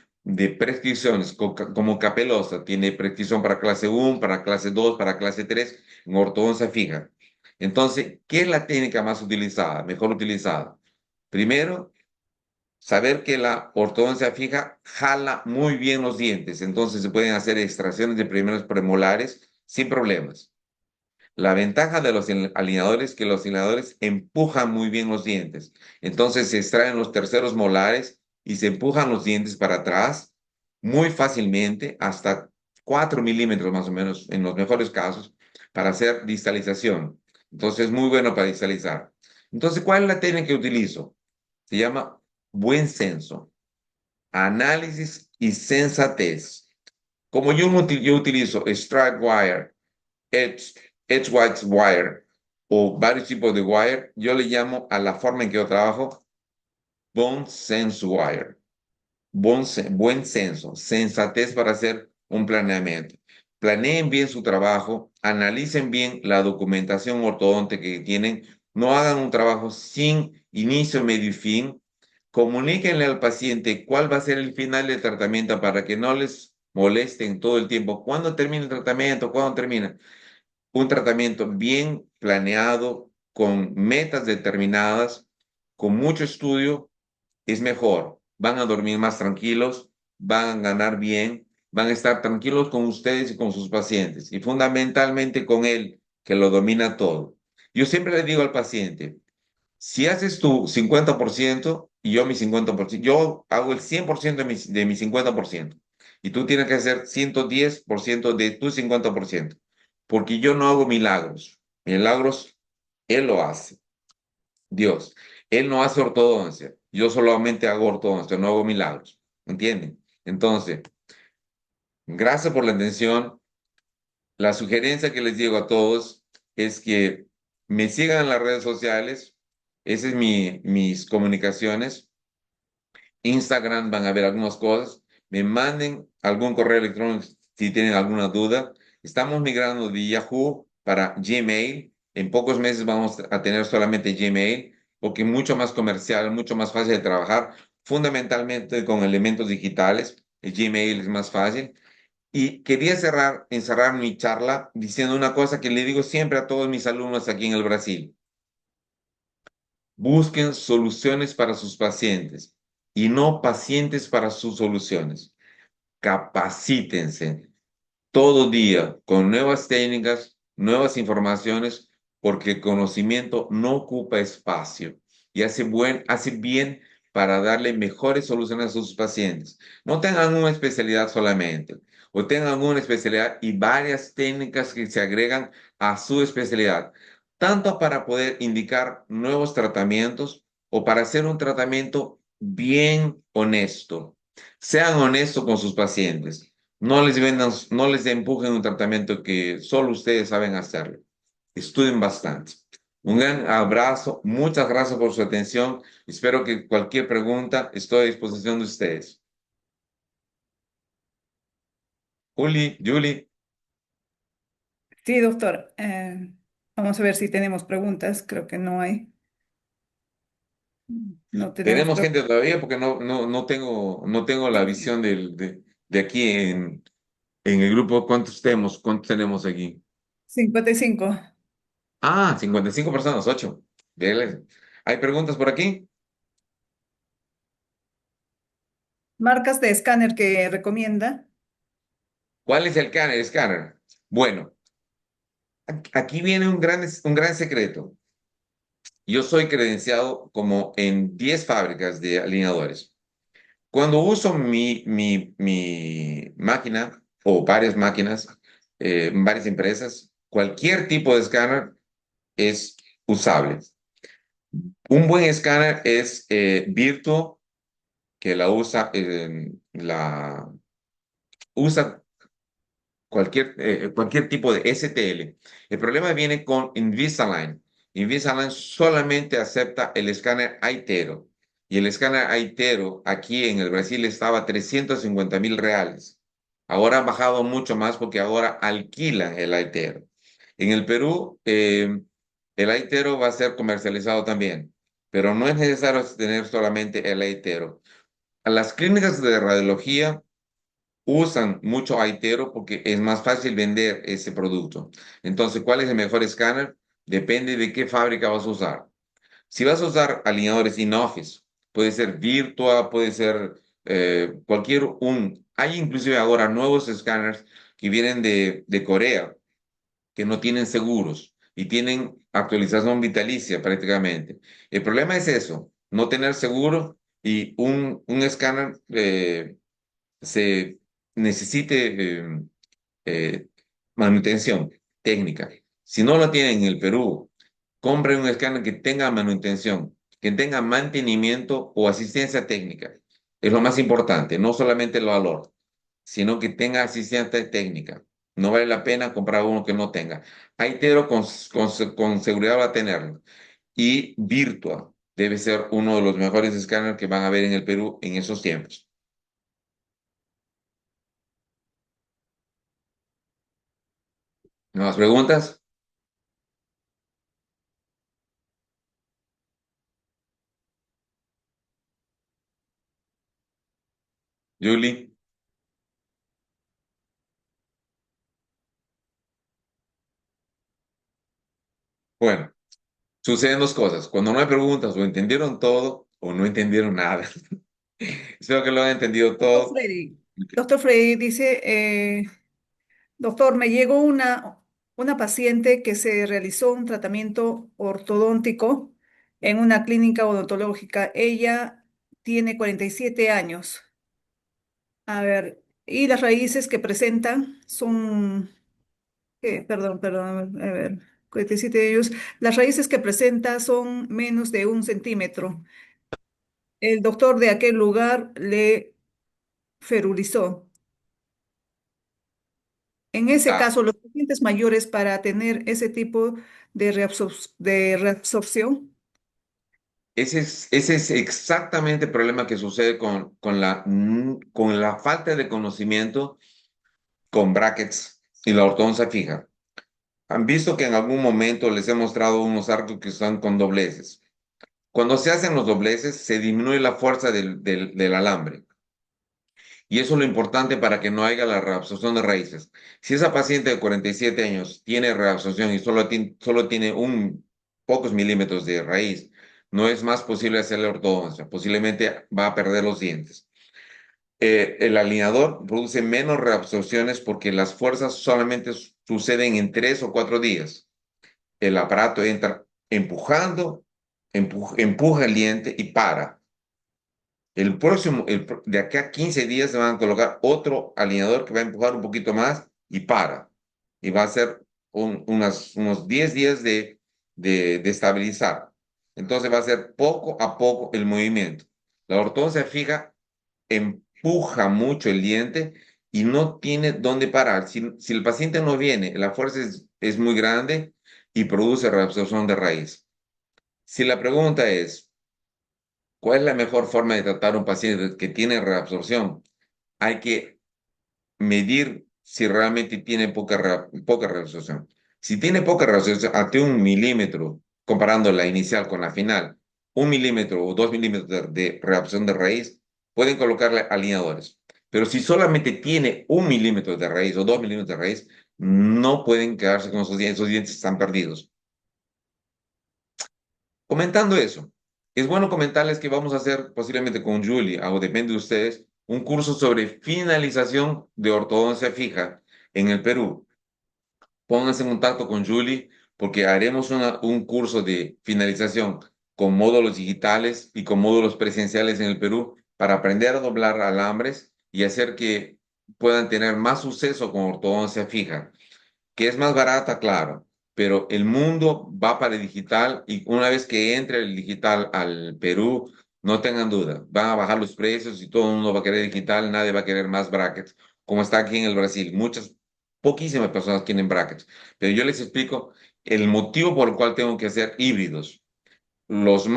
prescripciones, como Capelosa, tiene prescripción para clase 1, para clase 2, para clase 3, en ortodoncia fija. Entonces, ¿qué es la técnica más utilizada, mejor utilizada? Primero, saber que la ortodoncia fija jala muy bien los dientes, entonces se pueden hacer extracciones de primeros premolares sin problemas. La ventaja de los alineadores es que los alineadores empujan muy bien los dientes. Entonces se extraen los terceros molares y se empujan los dientes para atrás muy fácilmente, hasta 4 milímetros más o menos, en los mejores casos, para hacer distalización. Entonces es muy bueno para distalizar. Entonces, ¿cuál es la técnica que utilizo? Se llama buen senso, análisis y sensatez. Como yo utilizo strike wire, edge, edgewise wire o varios tipos de wire, yo le llamo a la forma en que yo trabajo bone sense wire. Buen senso, sensatez para hacer un planeamiento. Planeen bien su trabajo, analicen bien la documentación ortodóntica que tienen, no hagan un trabajo sin inicio, medio y fin. Comuníquenle al paciente cuál va a ser el final del tratamiento para que no les molesten todo el tiempo. ¿Cuándo termina el tratamiento? ¿Cuándo termina? Un tratamiento bien planeado, con metas determinadas, con mucho estudio, es mejor. Van a dormir más tranquilos, van a ganar bien, van a estar tranquilos con ustedes y con sus pacientes y fundamentalmente con él, que lo domina todo. Yo siempre le digo al paciente, si haces tu 50% y yo mi 50%, yo hago el 100% de mi 50% y tú tienes que hacer 110% de tu 50%, porque yo no hago milagros. Milagros, Él lo hace. Dios. Él no hace ortodoncia. Yo solamente hago ortodoncia, no hago milagros. ¿Entienden? Entonces, gracias por la atención. La sugerencia que les digo a todos es que me sigan en las redes sociales. Esas es mis comunicaciones. Instagram van a ver algunas cosas. Me manden algún correo electrónico si tienen alguna duda. Estamos migrando de Yahoo para Gmail. En pocos meses vamos a tener solamente Gmail, porque es mucho más comercial, mucho más fácil de trabajar, fundamentalmente con elementos digitales. El Gmail es más fácil. Y quería encerrar mi charla diciendo una cosa que le digo siempre a todos mis alumnos aquí en el Brasil. Busquen soluciones para sus pacientes y no pacientes para sus soluciones. Capacítense todo día con nuevas técnicas, nuevas informaciones, porque el conocimiento no ocupa espacio y hace bien para darle mejores soluciones a sus pacientes. No tengan una especialidad solamente, o tengan una especialidad y varias técnicas que se agregan a su especialidad, tanto para poder indicar nuevos tratamientos o para hacer un tratamiento bien honesto. Sean honestos con sus pacientes. No les vendan, no les empujen un tratamiento que solo ustedes saben hacerlo. Estudien bastante. Un gran abrazo. Muchas gracias por su atención. Espero que cualquier pregunta estoy a disposición de ustedes. Juli, Julie, Sí, doctor. Vamos a ver si tenemos preguntas. Creo que no hay. No tenemos tenemos gente preguntas. todavía porque no tengo la visión de aquí en el grupo. ¿Cuántos tenemos? ¿Cuántos tenemos aquí? 55. Ah, 55 personas, 8. Bien. ¿Hay preguntas por aquí? Marcas de escáner que recomienda. ¿Cuál es el escáner? Bueno, aquí viene un gran secreto. Yo soy credenciado como en 10 fábricas de alineadores. Cuando uso mi máquina o varias máquinas, varias empresas, cualquier tipo de escáner es usable. Un buen escáner es Virtuo, que la usa cualquier tipo de STL. El problema viene con Invisalign. Invisalign solamente acepta el escáner Aitero. Y el escáner Aitero aquí en el Brasil estaba a 350.000 reales. Ahora ha bajado mucho más porque ahora alquilan el Aitero. En el Perú, el Aitero va a ser comercializado también, pero no es necesario tener solamente el Aitero. A las clínicas de radiología usan mucho Aitero porque es más fácil vender ese producto. Entonces, ¿cuál es el mejor escáner? Depende de qué fábrica vas a usar. Si vas a usar alineadores in-office, puede ser Virtua, puede ser cualquier un. Hay inclusive ahora nuevos escáneres que vienen de Corea. que no tienen seguros y tienen actualización vitalicia prácticamente. El problema es eso, no tener seguro y un escáner se necesite eh, manutención técnica. Si no lo tienen en el Perú, compre un escáner que tenga manutención, que tenga mantenimiento o asistencia técnica. Es lo más importante, no solamente el valor, sino que tenga asistencia técnica. No vale la pena comprar uno que no tenga. Aitero con seguridad va a tenerlo. Y Virtua debe ser uno de los mejores escáneres que van a ver en el Perú en esos tiempos. ¿Nuevas preguntas? Julie. Bueno, suceden dos cosas. Cuando no hay preguntas, o entendieron todo o no entendieron nada. Espero que lo hayan entendido Doctor todo. Freddy, doctor Freddy dice, doctor, me llegó una paciente que se realizó un tratamiento ortodóntico en una clínica odontológica. Ella tiene 47 años. A ver, y las raíces que presentan son, perdón, a ver, 47 años. Las raíces que presenta son menos de 1 centímetro. El doctor de aquel lugar le ferulizó. En ese Ah, caso, los pacientes mayores para tener ese tipo de reabsorción. ese es exactamente el problema que sucede con la falta de conocimiento con brackets y la ortodoncia fija. Han visto que en algún momento les he mostrado unos arcos que están con dobleces. Cuando se hacen los dobleces, se disminuye la fuerza del alambre. Y eso es lo importante para que no haya la reabsorción de raíces. Si esa paciente de 47 años tiene reabsorción y solo tiene pocos milímetros de raíz, no es más posible hacerle ortodoncia. Posiblemente va a perder los dientes. El alineador produce menos reabsorciones porque las fuerzas solamente suceden en 3 o 4 días. El aparato entra empujando, empuja el diente y para. De acá a 15 días se van a colocar otro alineador que va a empujar un poquito más y para. Y va a ser unos 10 días de estabilizar. Entonces va a ser poco a poco el movimiento. La ortodoncia fija empuja mucho el diente y no tiene dónde parar. Si el paciente no viene, la fuerza es muy grande y produce reabsorción de raíz. Si la pregunta es, ¿cuál es la mejor forma de tratar a un paciente que tiene reabsorción? Hay que medir si realmente tiene poca reabsorción. Si tiene poca reabsorción, ante 1 milímetro, comparando la inicial con la final, 1 milímetro o 2 milímetros de reabsorción de raíz, pueden colocarle alineadores. Pero si solamente tiene 1 milímetro de raíz o 2 milímetros de raíz, no pueden quedarse con esos dientes están perdidos. Comentando eso, es bueno comentarles que vamos a hacer posiblemente con Julie, o depende de ustedes, un curso sobre finalización de ortodoncia fija en el Perú. Pónganse en contacto con Julie porque haremos un curso de finalización con módulos digitales y con módulos presenciales en el Perú para aprender a doblar alambres y hacer que puedan tener más suceso con ortodoncia fija que es más barata, claro, pero el mundo va para el digital y una vez que entre el digital al Perú, no tengan duda, van a bajar los precios y todo el mundo va a querer digital, nadie va a querer más brackets, como está aquí en el Brasil. Poquísimas personas quieren brackets, pero yo les explico el motivo por el cual tengo que hacer híbridos. Los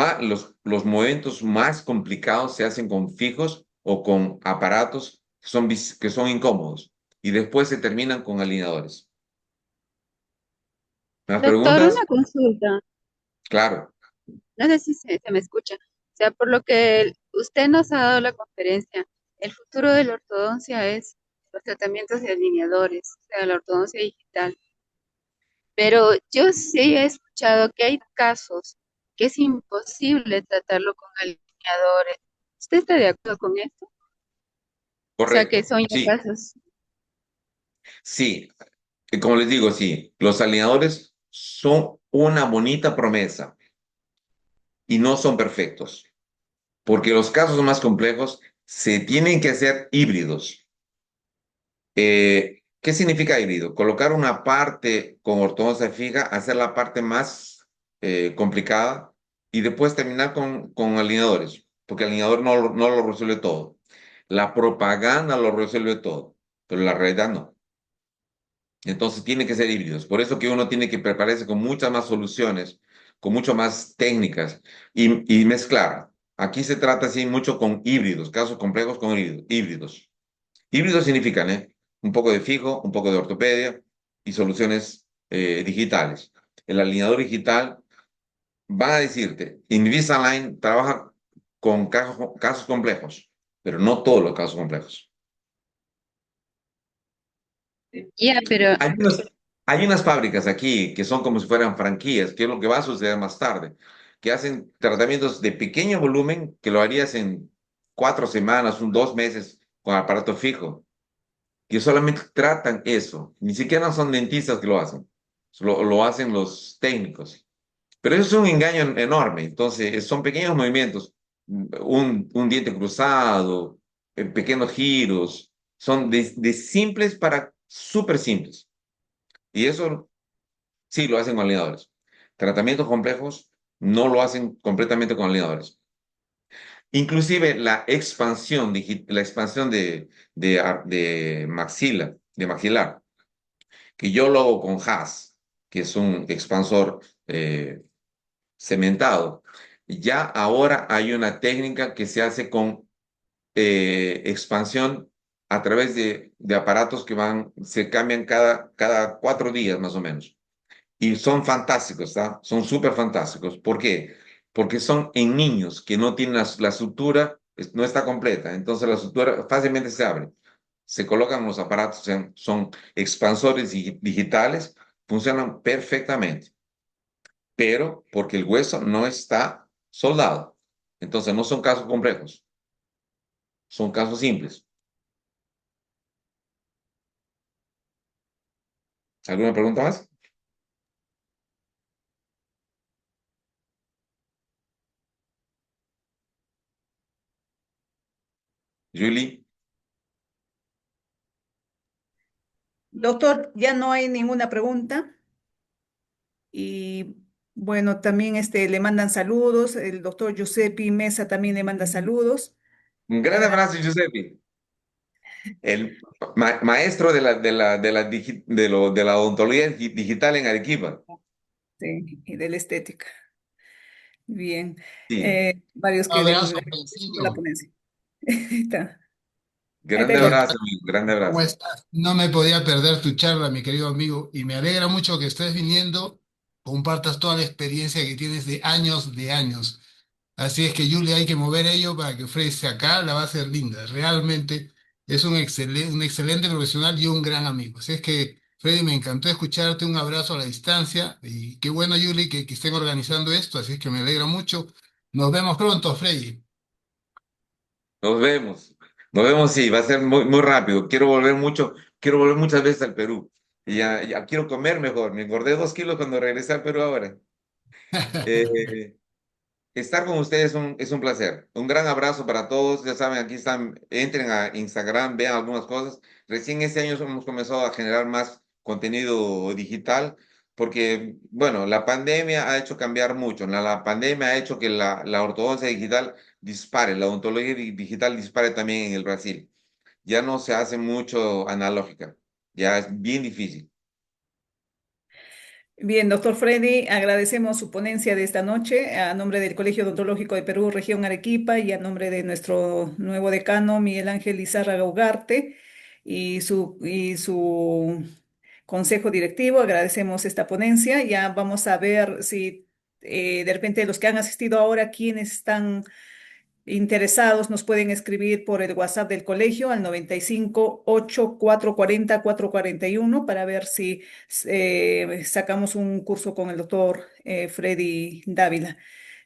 movimientos más complicados se hacen con fijos o con aparatos que son incómodos y después se terminan con alineadores. ¿Más Doctor, una preguntas? consulta. Claro, No sé si se me escucha. O sea, por lo que usted nos ha dado la conferencia, el futuro de la ortodoncia es los tratamientos de alineadores, o sea, la ortodoncia digital. Pero yo sí he escuchado que hay casos que es imposible tratarlo con alineadores. ¿Usted está de acuerdo con esto? O sea, que correcto. son ya Sí, casos. sí. Y como les digo, sí, los alineadores son una bonita promesa y no son perfectos, porque los casos más complejos se tienen que hacer híbridos. ¿Qué significa híbrido? Colocar una parte con ortodoncia fija, hacer la parte más complicada y después terminar con alineadores, porque el alineador no lo resuelve todo. La propaganda lo resuelve todo, pero la realidad no. Entonces tiene que ser híbridos. Por eso que uno tiene que prepararse con muchas más soluciones, con mucho más técnicas y mezclar. Aquí se trata así mucho con híbridos, casos complejos con híbridos. Híbridos significan un poco de fijo, un poco de ortopedia y soluciones digitales. El alineador digital va a decirte, Invisalign trabaja con casos complejos, pero no todos los casos complejos. Ya, pero Hay hay unas fábricas aquí que son como si fueran franquías, que es lo que va a suceder más tarde, que hacen tratamientos de pequeño volumen que lo harías en 4 semanas, 2 meses con aparato fijo, que solamente tratan eso. Ni siquiera son dentistas que lo hacen, lo hacen los técnicos. Pero eso es un engaño enorme. Entonces, son pequeños movimientos, un diente cruzado, pequeños giros, son de simples para súper simples. Y eso sí lo hacen con alineadores. Tratamientos complejos no lo hacen completamente con alineadores. Inclusive la expansión de maxila, de maxilar, que yo lo hago con HAS, que es un expansor cementado. Ya ahora hay una técnica que se hace con expansión a través de aparatos que se cambian cada 4 días más o menos. Y son fantásticos, ¿está? Son súper fantásticos. ¿Por qué? Porque son en niños que no tienen la sutura, no está completa. Entonces la sutura fácilmente se abre. Se colocan los aparatos, son expansores digitales, funcionan perfectamente, pero porque el hueso no está soldado. Entonces no son casos complejos, son casos simples. ¿Alguna pregunta más? Julie, Doctor, ya no hay ninguna pregunta y bueno, también le mandan saludos, el doctor Giuseppe Mesa también le manda saludos. un gran abrazo, Giuseppe. El maestro de la odontología digital en Arequipa. Sí, y de la estética. Bien, Sí, varios Un que abrazo, de la Francino. ponencia. Ahí está, ahí está grande el ¿Qué doctor. abrazo, tal? amigo, grande ¿Cómo abrazo. estás? No me podía perder tu charla, mi querido amigo, y me alegra mucho que estés viniendo, compartas toda la experiencia que tienes de años, de años. Así es que, Julia, hay que mover ello para que ofrezca acá, la va a hacer linda. Realmente es un excelente profesional y un gran amigo. Así es que, Freddy, me encantó escucharte, un abrazo a la distancia, y qué bueno, Julie, que estén organizando esto, así es que me alegra mucho. Nos vemos pronto, Freddy. Nos vemos. Nos vemos, sí, va a ser muy, muy rápido. Quiero volver muchas veces al Perú. Y ya quiero comer mejor. Me engordé 2 kilos cuando regresé al Perú ahora. Eh, Estar con ustedes es un placer. Un gran abrazo para todos. Ya saben, aquí están, entren a Instagram, vean algunas cosas. Recién este año hemos comenzado a generar más contenido digital porque, bueno, la pandemia ha hecho cambiar mucho. La pandemia ha hecho que la ortodoncia digital dispare, la odontología digital dispare también en el Brasil. Ya no se hace mucho analógica. Ya es bien difícil. Bien, doctor Freddy, agradecemos su ponencia de esta noche a nombre del Colegio Odontológico de Perú, Región Arequipa, y a nombre de nuestro nuevo decano, Miguel Ángel Lizárraga Ugarte, y su consejo directivo. Agradecemos esta ponencia. Ya vamos a ver si de repente los que han asistido ahora, quienes están interesados nos pueden escribir por el WhatsApp del colegio al 95 8 440 441 para ver si sacamos un curso con el doctor Freddy Dávila.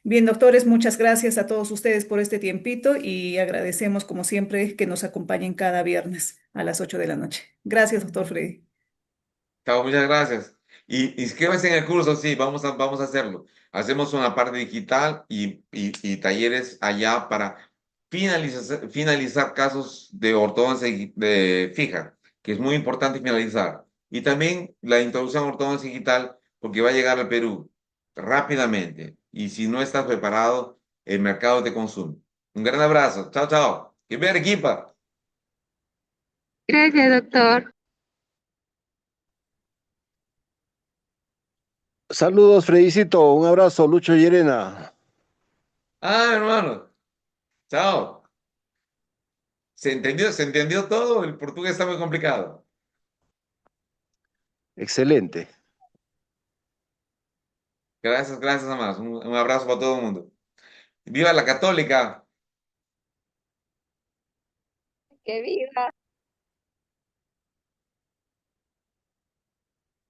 Bien, doctores, muchas gracias a todos ustedes por este tiempito y agradecemos como siempre que nos acompañen cada viernes a las 8 de la noche. Gracias, doctor Freddy. Chao, muchas gracias. Y inscríbase en el curso, sí, vamos a hacerlo. Hacemos una parte digital y talleres allá para finalizar casos de ortodoncia de fija, que es muy importante finalizar. Y también la introducción a ortodoncia digital, porque va a llegar al Perú rápidamente. Y si no estás preparado, el mercado te consume. Un gran abrazo. Chao, chao. Que ver, equipa. Gracias, doctor. Saludos, Fredicito. Un abrazo, Lucho Llerena. Ah, hermano. Chao. Se entendió todo? El portugués está muy complicado. Excelente. Gracias, gracias, más. Un abrazo para todo el mundo. ¡Viva la Católica! Que viva.